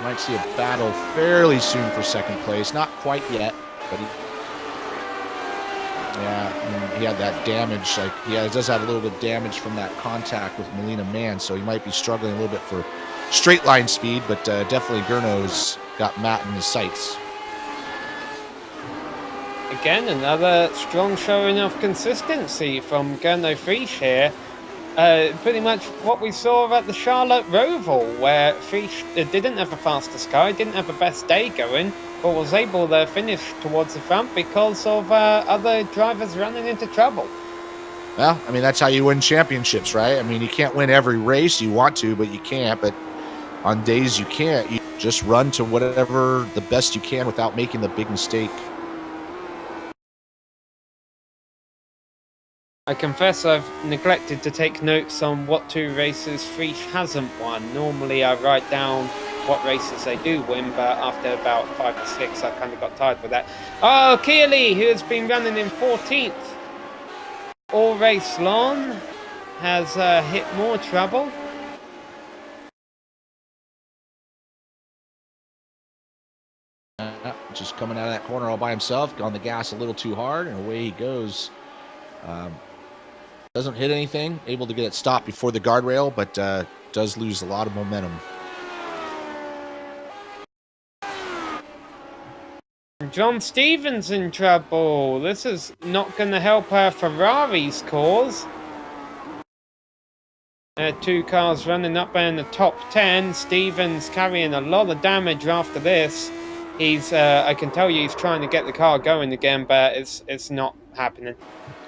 might see a battle fairly soon for 2nd place. Not quite yet, but he had that damage. Like he does have a little bit of damage from that contact with Melina Mann, so he might be struggling a little bit for straight line speed, but definitely Gurno's got Matt in his sights. Again, another strong showing of consistency from Gurno Frisch here. Pretty much what we saw at the Charlotte Roval, where Frisch didn't have the fastest car, didn't have the best day going, but was able to finish towards the front because of other drivers running into trouble. Well, I mean, that's how you win championships, right? I mean, you can't win every race. You want to, but you can't. But on days you can't, you just run to whatever the best you can without making the big mistake. I confess I've neglected to take notes on what 2 races Frisch hasn't won. Normally I write down what races they do win, but after about 5 or 6 I kind of got tired with that. Oh, Keeley, who has been running in 14th all race long, has hit more trouble. Just coming out of that corner all by himself, on the gas a little too hard, and away he goes. Doesn't hit anything, able to get it stopped before the guardrail, but does lose a lot of momentum. John Stevens in trouble. This is not going to help Ferrari's cause. 2 cars running up in the top 10. Stevens carrying a lot of damage after this. He's, I can tell you, he's trying to get the car going again, but it's not happening.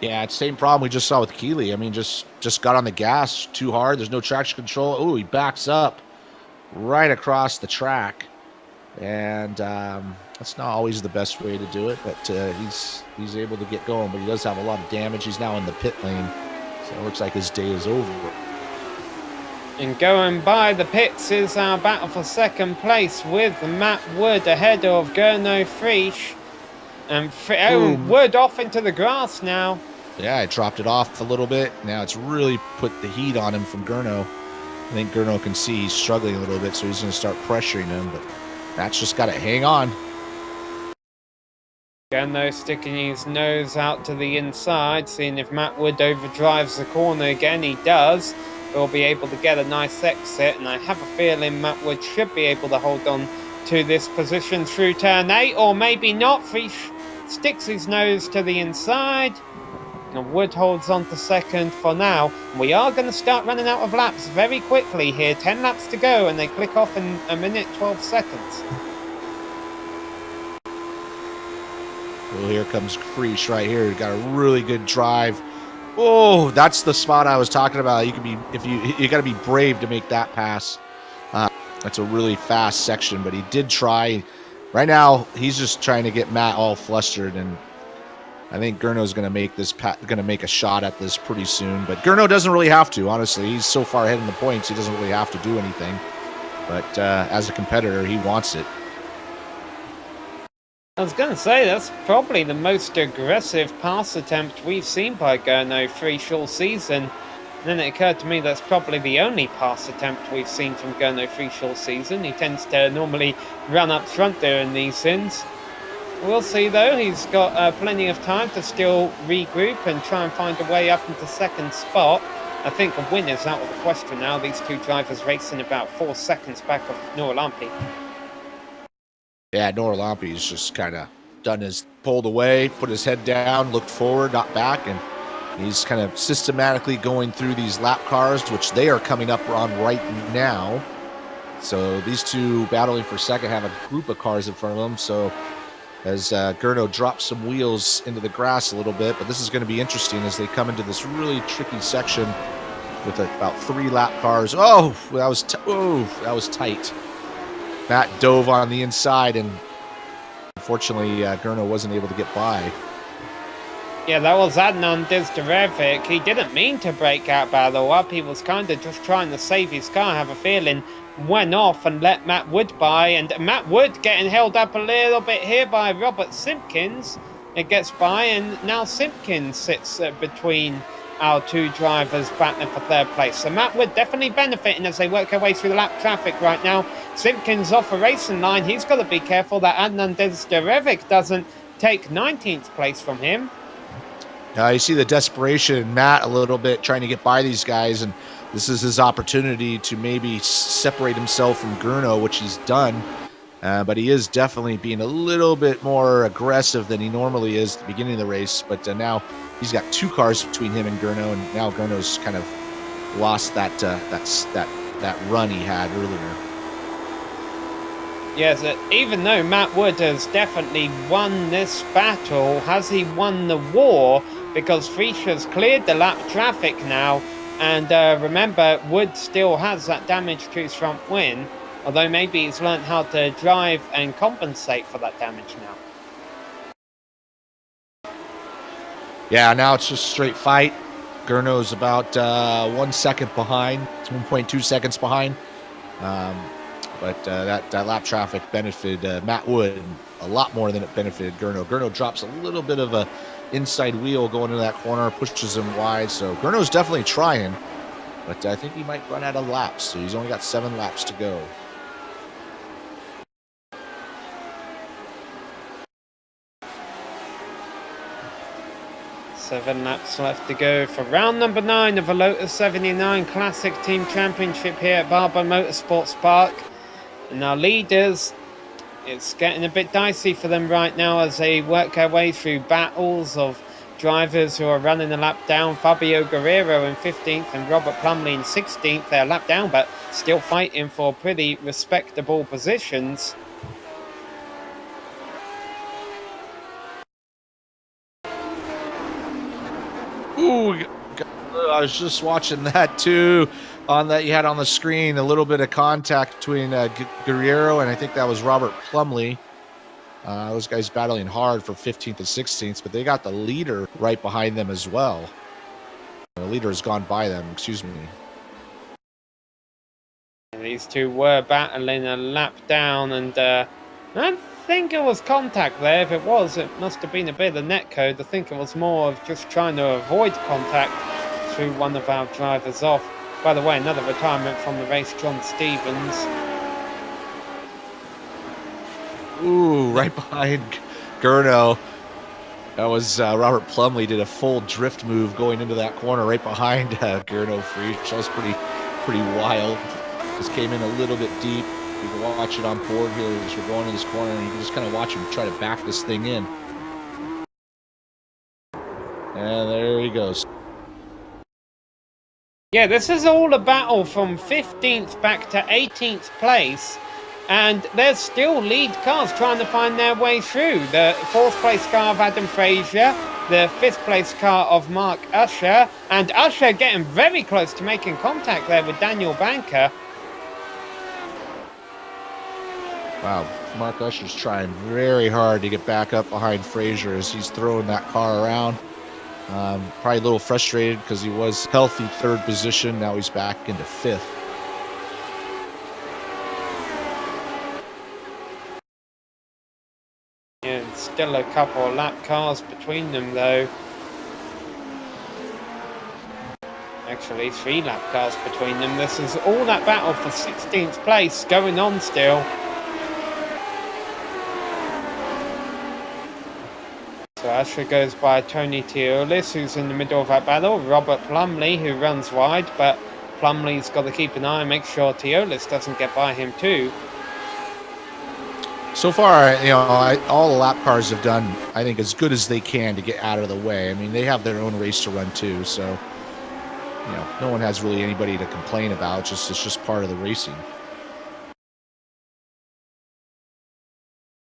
Yeah, it's the same problem we just saw with Keeley. I mean, just got on the gas too hard. There's no traction control. Oh, he backs up right across the track. And that's not always the best way to do it, but he's able to get going. But he does have a lot of damage. He's now in the pit lane, so it looks like his day is over. And going by the pits is our battle for 2nd place with Matt Wood ahead of Gurno Frisch. And Wood off into the grass now. Yeah, I dropped it off a little bit. Now it's really put the heat on him from Gurno. I think Gurno can see he's struggling a little bit, so he's going to start pressuring him, but Matt's just got to hang on. Gurno sticking his nose out to the inside, seeing if Matt Wood overdrives the corner again. He does. He'll be able to get a nice exit, and I have a feeling Matt Wood should be able to hold on to this position through turn 8, or maybe not. Frisch sticks his nose to the inside, and Wood holds on to 2nd for now. We are going to start running out of laps very quickly here. 10 laps to go, and they click off in 1:12 seconds. Well, here comes Frisch right here. He got a really good drive. Oh, that's the spot I was talking about. You could be you got to be brave to make that pass. That's a really fast section, but he did try. Right now, he's just trying to get Matt all flustered, and I think Gurno's going to make a shot at this pretty soon. But Gurno doesn't really have to, honestly. He's so far ahead in the points, he doesn't really have to do anything. But as a competitor, he wants it. I was going to say, that's probably the most aggressive pass attempt we've seen by Gurno Frisch all season. And then it occurred to me that's probably the only pass attempt we've seen from Gurno Frisch all season. He tends to normally run up front there in these sins. We'll see though, he's got plenty of time to still regroup and try and find a way up into second spot. I think a win is out of the question now. These two drivers racing about 4 seconds back of Noralampi. Yeah, Noralampi's just kind of pulled away, put his head down, looked forward, not back, and he's kind of systematically going through these lap cars, which they are coming up on right now. So these two battling for second have a group of cars in front of them. So as Gurno drops some wheels into the grass a little bit, but this is going to be interesting as they come into this really tricky section with about 3 lap cars. Oh, that was tight. Matt dove on the inside, and unfortunately, Gurno wasn't able to get by. Yeah, that was Adnan Dizderevic. He didn't mean to break that battle up. He was kind of just trying to save his car, I have a feeling. Went off and let Matt Wood by, and Matt Wood getting held up a little bit here by Robert Simpkins. It gets by, and now Simpkins sits between our two drivers battling for third place. So Matt Wood definitely benefiting as they work their way through the lap traffic right now. Simpkins off a racing line. He's got to be careful that Adnan Dizderevic doesn't take 19th place from him. You see the desperation in Matt a little bit trying to get by these guys, and this is his opportunity to maybe separate himself from Gurno, which he's done. But he is definitely being a little bit more aggressive than he normally is at the beginning of the race. But now he's got 2 cars between him and Gurno, and now Gurno's kind of lost that run he had earlier. Yes, even though Matt Wood has definitely won this battle, has he won the war? Because Frisch has cleared the lap traffic now, and remember, Wood still has that damage to his front wing, although maybe he's learned how to drive and compensate for that damage now. Yeah, now it's just straight fight. Gurno's about 1 second behind, 1.2 seconds behind. But that lap traffic benefited Matt Wood a lot more than it benefited Gurno. Gurno drops a little bit of a inside wheel going into that corner, pushes him wide. So Gurno's definitely trying, but I think he might run out of laps. So he's only got 7 laps to go. Seven laps left to go for round number 9 of the Lotus 79 Classic Team Championship here at Barber Motorsports Park. And our leaders, it's getting a bit dicey for them right now as they work their way through battles of drivers who are running a lap down. Fabio Guerrero in 15th and Robert Plumley in 16th. They're a lap down, but still fighting for pretty respectable positions. Ooh, I was just watching that too. On that, you had on the screen a little bit of contact between Guerrero and I think that was Robert Plumley. Those guys battling hard for 15th and 16th, but they got the leader right behind them as well. The leader has gone by them, excuse me. These two were battling a lap down, and I think it was contact there. If it was, it must have been a bit of netcode. I think it was more of just trying to avoid contact through one of our drivers off. By the way, another retirement from the race, John Stevens. Ooh, right behind Gurno. That was Robert Plumley did a full drift move going into that corner right behind Gurno Frisch. That was pretty wild. Just came in a little bit deep. You can watch it on board here as we're going in this corner, and you can just kind of watch him try to back this thing in. And there he goes. Yeah, this is all a battle from 15th back to 18th place. And there's still lead cars trying to find their way through. The 4th place car of Adam Frazier, the 5th place car of Mark Usher, and Usher getting very close to making contact there with Daniel Banker. Wow, Mark Usher's trying very hard to get back up behind Frazier as he's throwing that car around. Probably a little frustrated because he was healthy 3rd position. Now he's back into 5th. Yeah, still a couple of lap cars between them, though. Actually, 3 lap cars between them. This is all that battle for 16th place going on still. So Asher goes by Tony Teolis, who's in the middle of that battle. Robert Plumley, who runs wide, but Plumley's got to keep an eye and make sure Teolis doesn't get by him too. So far, all the lap cars have done, I think, as good as they can to get out of the way. I mean, they have their own race to run too, so no one has really anybody to complain about. It's just part of the racing.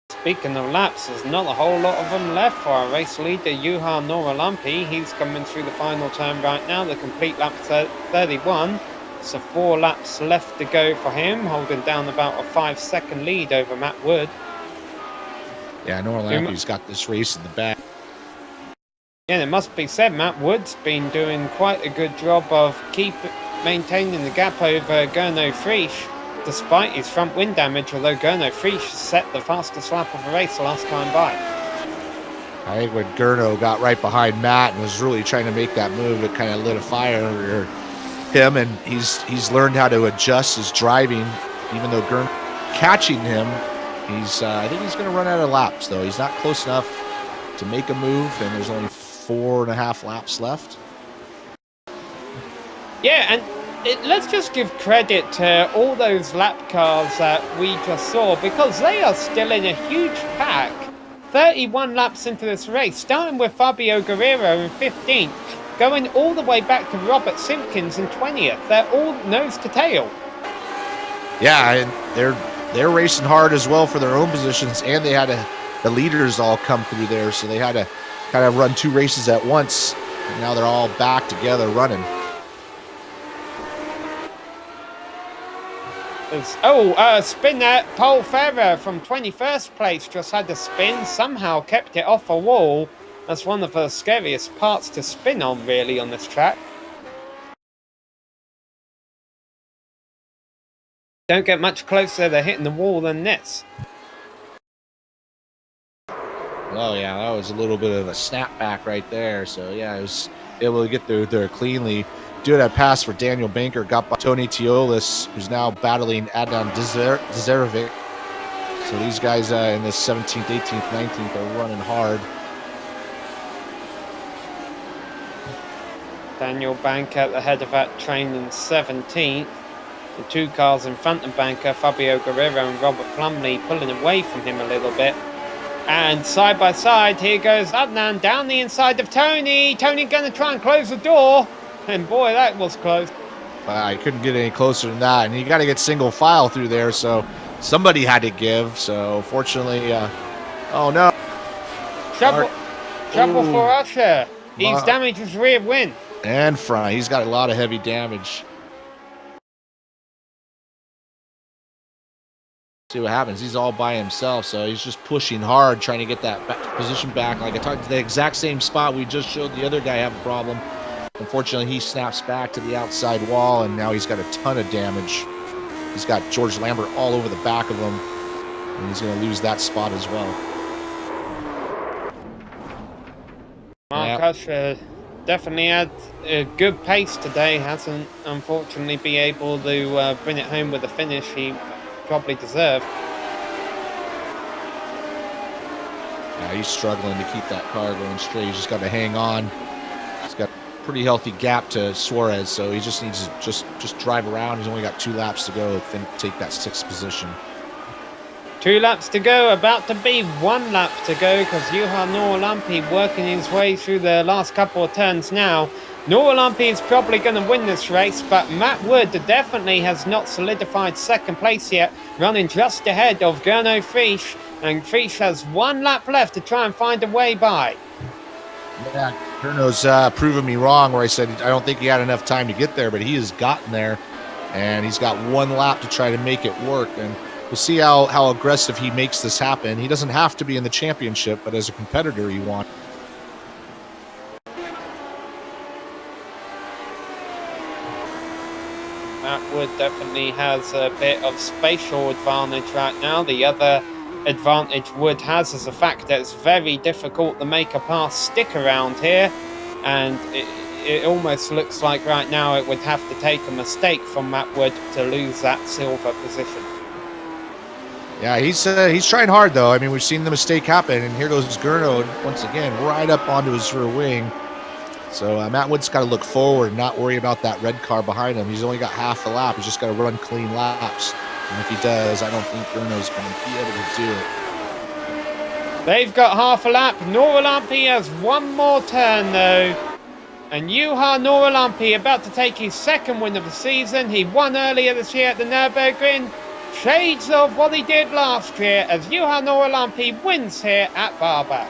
Speaking of laps, there's not a whole lot of them left for our race leader, Juha Noralampi. He's coming through the final turn right now, the complete lap 31. So 4 laps left to go for him, holding down about a 5-second lead over Matt Wood. Yeah, Noralampi's got this race in the back. Yeah, and it must be said, Matt Wood's been doing quite a good job of maintaining the gap over Gernot Frisch, despite his front wing damage, although Gernot Frisch set the fastest lap of the race last time by. I think when Gernot got right behind Matt and was really trying to make that move, it kind of lit a fire under him, and he's learned how to adjust his driving, even though Gernot catching him. I think he's going to run out of laps, though. He's not close enough to make a move, and there's only 4.5 laps left. Yeah, and let's just give credit to all those lap cars that we just saw, because they are still in a huge pack. 31 laps into this race, starting with Fabio Guerrero in 15th, going all the way back to Robert Simpkins in 20th. They're all nose to tail. Yeah, and they're racing hard as well for their own positions, and they had the leaders all come through there, so they had to kind of run 2 races at once, and now they're all back together running. Spin there. Paul Ferrer from 21st place just had to spin, somehow kept it off a wall. That's one of the scariest parts to spin on, really, on this track. Don't get much closer to hitting the wall than this. Oh yeah, that was a little bit of a snapback right there. So yeah, I was able to get through there cleanly. Do that pass for Daniel Banker, got by Tony Teolis, who's now battling Adnan Dzerevic. So these guys in the 17th, 18th, 19th are running hard. Daniel Banker at the head of that train in 17th. The 2 cars in front of Banker, Fabio Guerrero and Robert Plumley, pulling away from him a little bit. And side by side, here goes Adnan down the inside of Tony. Tony going to try and close the door. And boy, that was close. I couldn't get any closer than that. And you got to get single file through there. So somebody had to give. So fortunately, oh no. Trouble for Usher. He's damaged his rear wing. And front. He's got a lot of heavy damage. See what happens. He's all by himself, so he's just pushing hard, trying to get that position back. Like I talked to the exact same spot we just showed the other guy have a problem. Unfortunately, he snaps back to the outside wall, and now he's got a ton of damage. He's got George Lambert all over the back of him, and he's going to lose that spot as well. Mark Usher definitely had a good pace today. Hasn't, unfortunately, been able to bring it home with a finish he probably deserved. Yeah, he's struggling to keep that car going straight. He's just got to hang on. He's got a pretty healthy gap to Suarez, so he just needs to just drive around. He's only got 2 laps to go to take that 6th position. 2 laps to go, about to be 1 lap to go, because Juha Noralampi working his way through the last couple of turns now. Noralampi is probably going to win this race, but Matt Wood definitely has not solidified 2nd place yet, running just ahead of Gernot Frisch, and Frisch has 1 lap left to try and find a way by. Yeah, Gernot's proven me wrong where I said I don't think he had enough time to get there, but he has gotten there, and he's got 1 lap to try to make it work, and we'll see how aggressive he makes this happen. He doesn't have to be in the championship, but as a competitor, you want. Matt Wood definitely has a bit of spatial advantage right now. The other advantage Wood has is the fact that it's very difficult to make a pass stick around here, and it almost looks like right now it would have to take a mistake from Matt Wood to lose that silver position. Yeah, he's trying hard though. I mean, we've seen the mistake happen, and here goes Gurno once again right up onto his rear wing. So Matt Wood's got to look forward and not worry about that red car behind him. He's only got half the lap. He's just got to run clean laps. And if he does, I don't think Gurno's going to be able to do it. They've got half a lap. Noralampi has one more turn though. And Juha Noralampi about to take his second win of the season. He won earlier this year at the Nürburgring. Shades of what he did last year as Juha Noralampi wins here at Barber.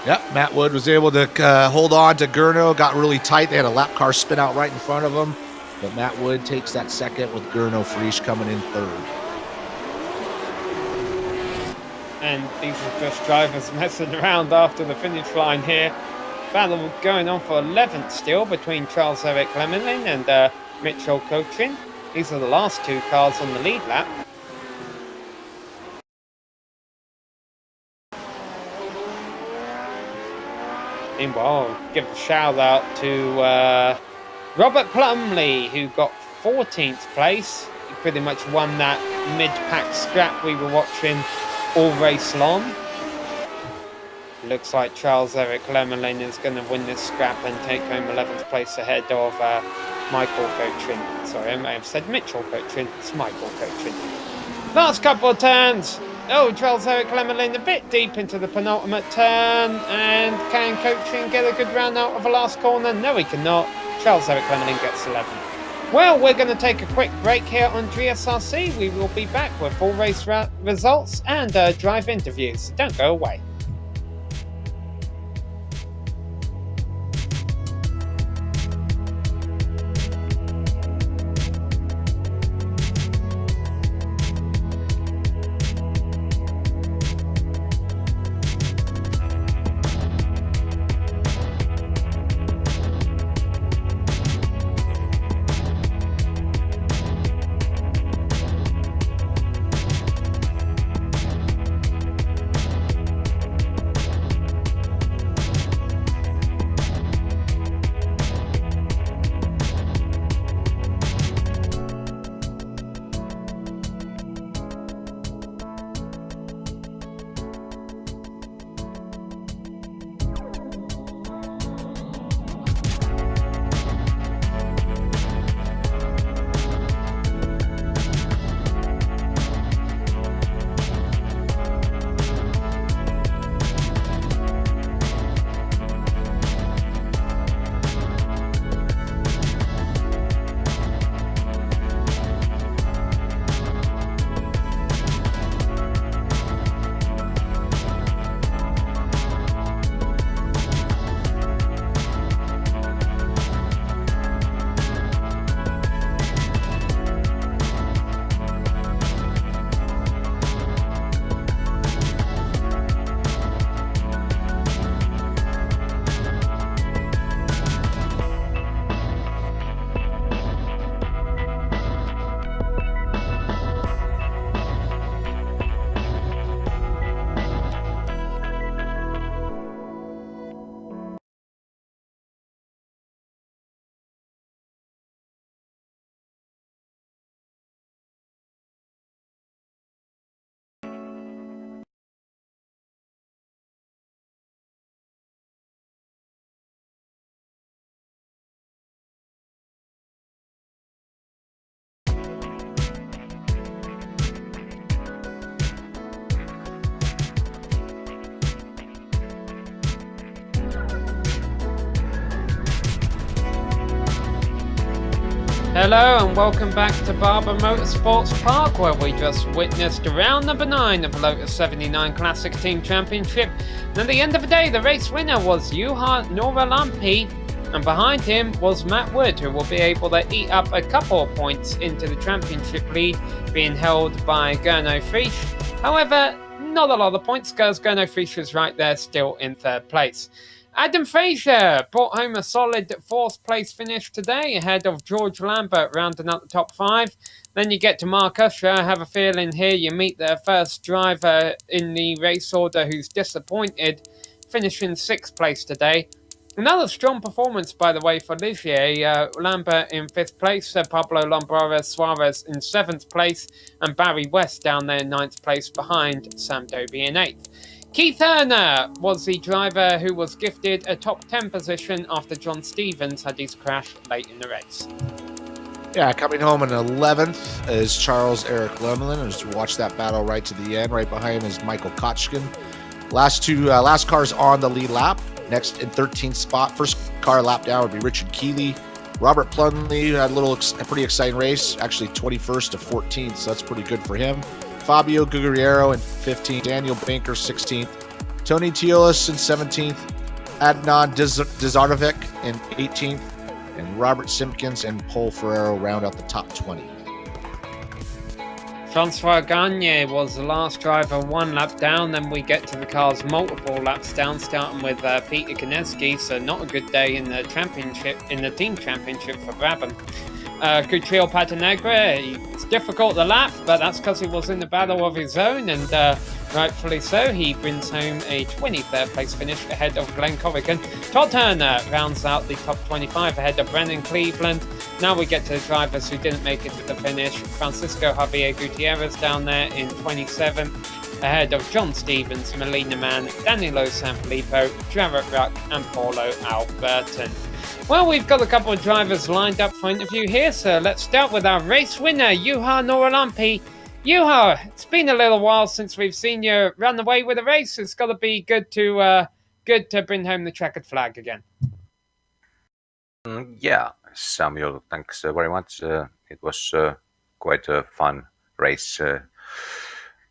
Yep, Matt Wood was able to hold on to Gurno, got really tight. They had a lap car spin out right in front of him. But Matt Wood takes that second with Gurno Frisch coming in third. And these are just drivers messing around after the finish line here. Battle going on for 11th still between Charles-Eric Lemelin and Mitchell Cochin. These are the last two cars on the lead lap. Meanwhile, I'll give a shout out to Robert Plumley, who got 14th place. He pretty much won that mid-pack scrap we were watching all race long. Looks like Charles-Eric Lemelin is going to win this scrap and take home 11th place ahead of Michael Cochin. Sorry, I may have said Mitchell Cochin. It's Michael Cochin. Last couple of turns. Oh, Charles-Eric Lemelin a bit deep into the penultimate turn. And can Cochin get a good round out of the last corner? No, he cannot. Charles-Eric Lemelin gets 11th. Well, we're going to take a quick break here on GSRC. We will be back with full race results and drive interviews. Don't go away. Hello and welcome back to Barber Motorsports Park, where we just witnessed round number 9 of the Lotus 79 Classic Team Championship. And at the end of the day, the race winner was Juha Noralampi, and behind him was Matt Wood, who will be able to eat up a couple of points into the championship lead, being held by Gurno Frisch. However, not a lot of points, because Gurno Frisch is right there still in third place. Adam Fraser brought home a solid 4th place finish today ahead of George Lambert rounding out the top 5. Then you get to Mark Usher. I have a feeling here you meet the first driver in the race order who's disappointed, finishing 6th place today. Another strong performance, by the way, for Ligier. Lambert in 5th place, Pablo Lombarez Suarez in 7th place, and Barry West down there in 9th place behind Sam Doby in 8th. Keith Erner was the driver who was gifted a top 10 position after John Stevens had his crash late in the race. Yeah, coming home in 11th is Charles Eric Lemelin. Just watch that battle right to the end. Right behind him is Michael Kochkin. Last cars on the lead lap. Next in 13th spot, first car lap down would be Richard Keeley. Robert Plunley had a pretty exciting race, actually 21st to 14th, so that's pretty good for him. Fabio Guerriero in 15th, Daniel Banker 16th, Tony Teolis in 17th, Adnan Dizardovic in 18th, and Robert Simpkins and Paul Ferrero round out the top 20. Francois Gagne was the last driver 1 lap down, then we get to the cars multiple laps down, starting with Peter Konietzki, so not a good day in the team championship for Brabham. Cutril Patanegre, it's difficult to lap, but that's because he was in the battle of his own, and rightfully so. He brings home a 23rd place finish ahead of Glenn Corrigan. Todd Turner rounds out the top 25 ahead of Brennan Cleveland. Now we get to the drivers who didn't make it to the finish. Francisco Javier Gutierrez down there in 27th, ahead of John Stevens, Melina Mann, Danilo Sanfilippo, Jarrett Ruck, and Paulo Alberton. Well, we've got a couple of drivers lined up for interview here, so let's start with our race winner, Juha Noralampi. Juha, it's been a little while since we've seen you run away with a race. It's got to be good to bring home the checkered flag again. Yeah, Samuel, thanks very much. It was quite a fun race.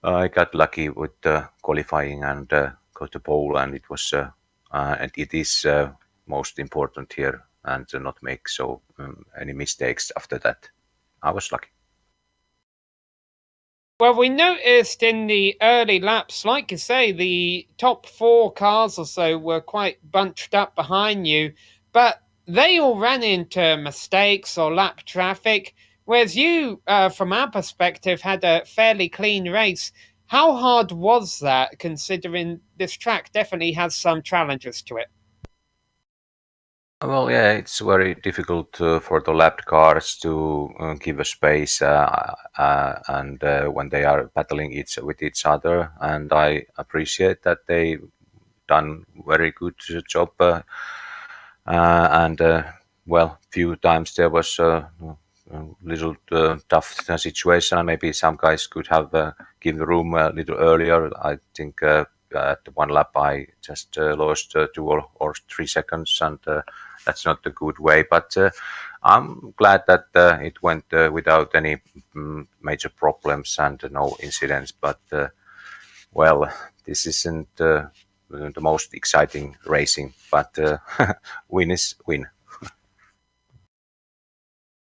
I got lucky with qualifying and got the pole, and it was and it is most important here, and to not make any mistakes after that. I was lucky. Well, we noticed in the early laps, like you say, the top 4 cars or so were quite bunched up behind you, but they all ran into mistakes or lap traffic, whereas you, from our perspective, had a fairly clean race. How hard was that, considering this track definitely has some challenges to it? Well, yeah, it's very difficult for the lapped cars to give a space and when they are battling with each other. And I appreciate that they done very good job. Well, few times there was a little tough situation. Maybe some guys could have given room a little earlier. I think at one lap I just lost 2 or 3 seconds, and that's not a good way. But I'm glad that it went without any major problems and no incidents. But well, this isn't the most exciting racing, but win is win.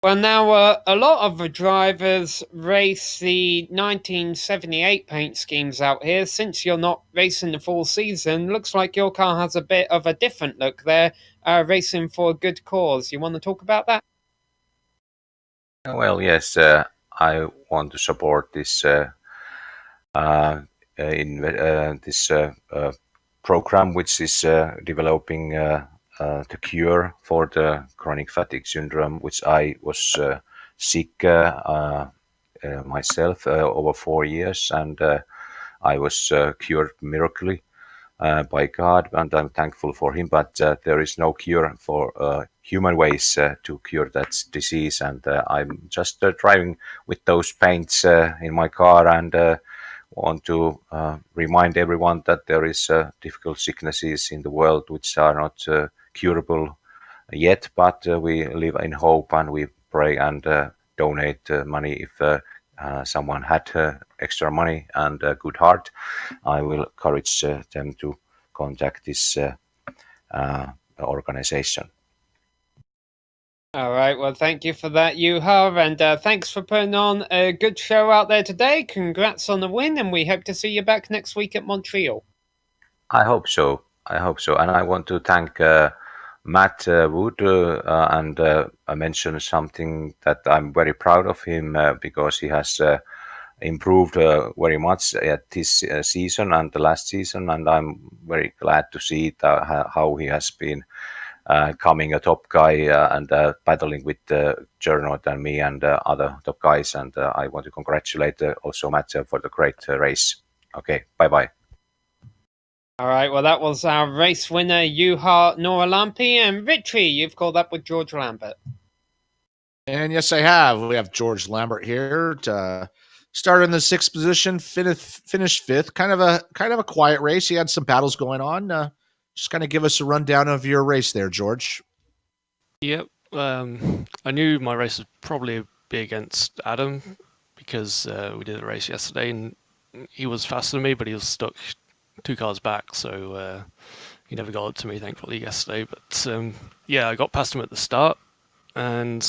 Well, now a lot of the drivers race the 1978 paint schemes out here. Since you're not racing the full season, looks like your car has a bit of a different look there, racing for a good cause. You want to talk about that? Well, yes, I want to support this this program, which is developing the cure for the chronic fatigue syndrome, which I was sick myself over 4 years, and I was cured miraculously by God, and I'm thankful for Him. But there is no cure for human ways to cure that disease, and I'm just driving with those paints in my car, and want to remind everyone that there is difficult sicknesses in the world which are not curable yet, but we live in hope, and we pray and donate money. If someone had extra money and a good heart, I will encourage them to contact this organization. All right, well, thank you for that, Juha, and thanks for putting on a good show out there today. Congrats on the win, and we hope to see you back next week at Montreal. I hope so. I hope so. And I want to thank Matt Wood and I mentioned something that I'm very proud of him because he has improved very much at this season and the last season, and I'm very glad to see it, how he has been coming a top guy and battling with Gernot and me and other top guys. And I want to congratulate also Matt for the great race. Okay, bye-bye. All right, well, that was our race winner, Juha Noralampi. And Richie, you've called up with George Lambert. And yes, I have. We have George Lambert here to start in the 6th position, finished 5th. Kind of a quiet race. He had some battles going on. Just kind of give us a rundown of your race there, George. Yep. I knew my race would probably be against Adam because we did a race yesterday and he was faster than me, but he was stuck 2 cars back, so he never got up to me, thankfully, yesterday. But yeah, I got past him at the start and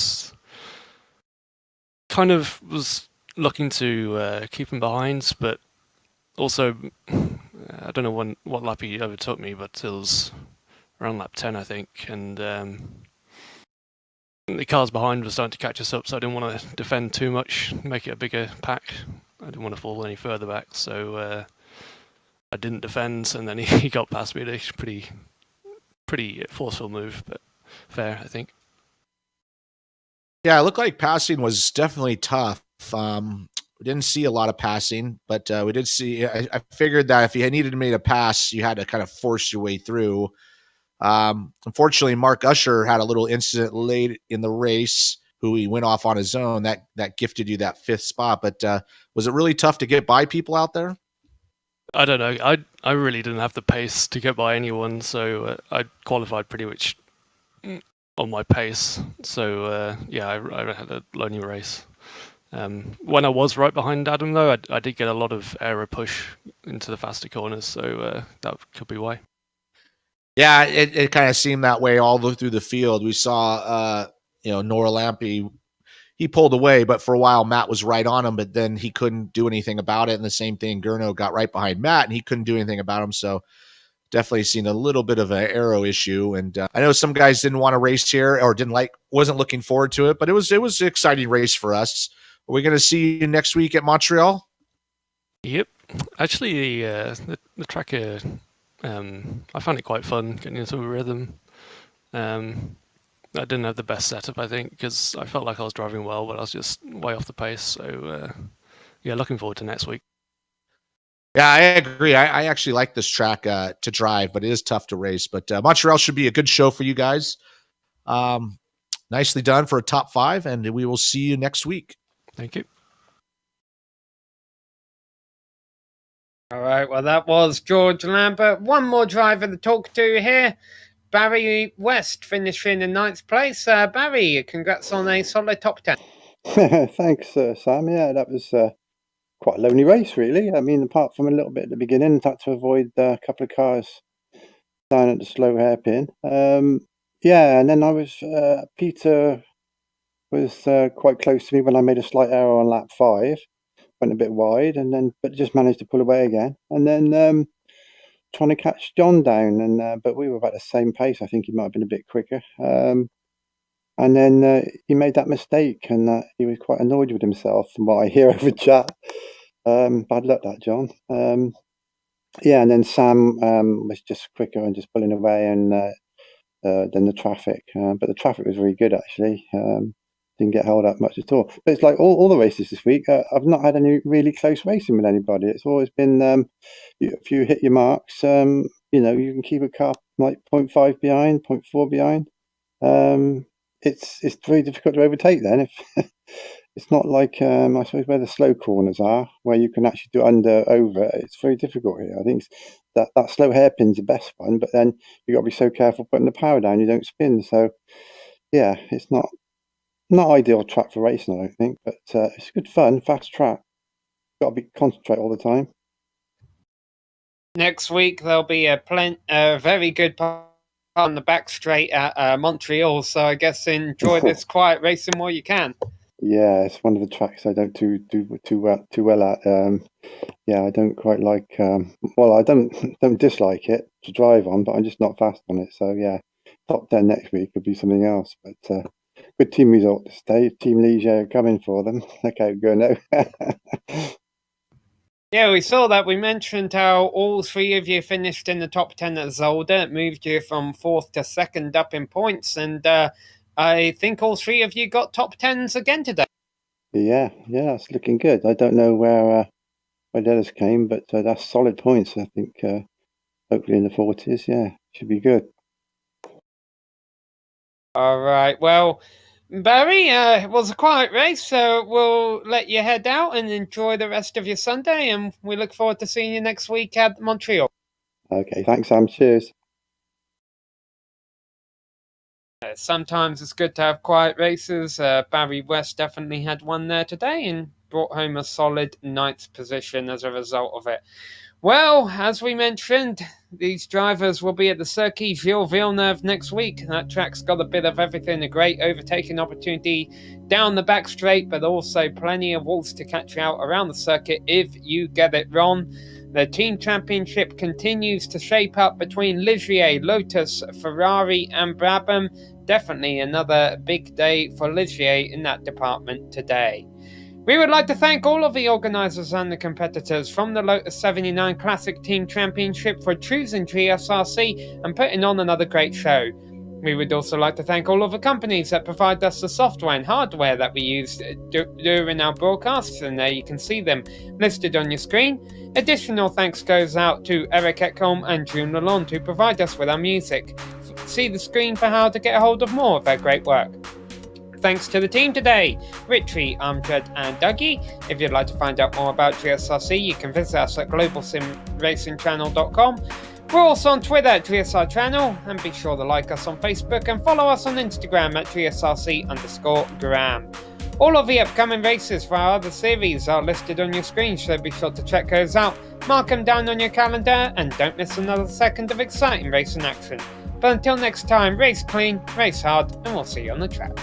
kind of was looking to keep him behind, but also I don't know what lap he overtook me, but it was around lap 10, I think, and the cars behind were starting to catch us up, so I didn't want to defend too much, make it a bigger pack. I didn't want to fall any further back, so I didn't defend, and then he got past me. It's pretty forceful move, but fair, I think. Yeah, it looked like passing was definitely tough. We didn't see a lot of passing, but we did see. I figured that if you needed to make a pass, you had to kind of force your way through. Unfortunately, Mark Usher had a little incident late in the race. Who he went off on his own. That gifted you that 5th spot. But was it really tough to get by people out there? I don't know. I really didn't have the pace to get by anyone, so I qualified pretty much on my pace. So yeah, I had a lonely race. When I was right behind Adam, though, I did get a lot of aero push into the faster corners, so that could be why. Yeah, it kind of seemed that way all through the field. We saw, Nora Lampe, he pulled away, but for a while Matt was right on him, but then he couldn't do anything about it. And the same thing, Gurno got right behind Matt, and he couldn't do anything about him. So definitely seen a little bit of an aero issue. And I know some guys didn't want to race here or wasn't looking forward to it, but it was an exciting race for us. Are we going to see you next week at Montreal? Yep. Actually, the track here, I found it quite fun getting into a rhythm. I didn't have the best setup, I think, because I felt like I was driving well, but I was just way off the pace. So, yeah, looking forward to next week. Yeah, I agree. I actually like this track to drive, but it is tough to race. But Montreal should be a good show for you guys. Nicely done for a top 5, and we will see you next week. Thank you. All right, well, that was George Lambert. One more driver to talk to here. Barry West finishing in 9th place. Barry, congrats on a solid top 10. Thanks, Sam. Yeah, that was quite a lonely race, really. I mean, apart from a little bit at the beginning, had to avoid a couple of cars down at the slow hairpin. Yeah, and then Peter was quite close to me when I made a slight error on lap 5. Went a bit wide, but just managed to pull away again. And then trying to catch John down, but we were about the same pace. I think he might have been a bit quicker. And then he made that mistake, and he was quite annoyed with himself, from what I hear over chat. Bad luck, that John. Yeah, and then Sam was just quicker and just pulling away, and than the traffic. But the traffic was very good, actually. Didn't get held up much at all. But it's like all the races this week. I've not had any really close racing with anybody. It's always been if you hit your marks, you can keep a car like 0.5 behind, 0.4 behind. It's very difficult to overtake then. If it's not like I suppose where the slow corners are, where you can actually do over. It's very difficult here. I think that slow hairpin's the best one, but then you got to be so careful putting the power down you don't spin. So yeah, it's not ideal track for racing, I don't think, but it's good fun, fast track. Got to concentrate all the time. Next week there'll be a very good part on the back straight at Montreal, so I guess enjoy this quiet racing while you can. Yeah, it's one of the tracks I don't do too well at. Yeah, I don't quite like. Well, I don't dislike it to drive on, but I'm just not fast on it. So yeah, top 10 next week could be something else. But good team result this day. Team Ligier coming for them. Okay, go now. Yeah, we saw that. We mentioned how all three of you finished in the top 10 at Zolder. It moved you from 4th to 2nd up in points. And I think all three of you got top 10s again today. Yeah, it's looking good. I don't know where the others came, but that's solid points. I think hopefully in the 40s. Yeah, should be good. All right. Well, Barry, it was a quiet race, so we'll let you head out and enjoy the rest of your Sunday. And we look forward to seeing you next week at Montreal. Okay, thanks, Sam. Cheers. Sometimes it's good to have quiet races. Barry West definitely had one there today and brought home a solid 9th position as a result of it. Well, as we mentioned, these drivers will be at the Circuit Gilles Villeneuve next week. That track's got a bit of everything, a great overtaking opportunity down the back straight, but also plenty of walls to catch you out around the circuit if you get it wrong. The team championship continues to shape up between Ligier, Lotus, Ferrari and Brabham. Definitely another big day for Ligier in that department today. We would like to thank all of the organisers and the competitors from the Lotus 79 Classic Team Championship for choosing GSRC and putting on another great show. We would also like to thank all of the companies that provide us the software and hardware that we use during our broadcasts, and there you can see them listed on your screen. Additional thanks goes out to Eric Ekholm and June Lalonde who provide us with our music. See the screen for how to get a hold of more of their great work. Thanks to the team today, Richie, Amjad and Dougie. If you'd like to find out more about GSRC, you can visit us at globalsimracingchannel.com. We're also on Twitter at GSR Channel, and be sure to like us on Facebook and follow us on Instagram at GSRC_Gram. All of the upcoming races for our other series are listed on your screen, so be sure to check those out, mark them down on your calendar, and don't miss another second of exciting racing action. But until next time, race clean, race hard, and we'll see you on the track.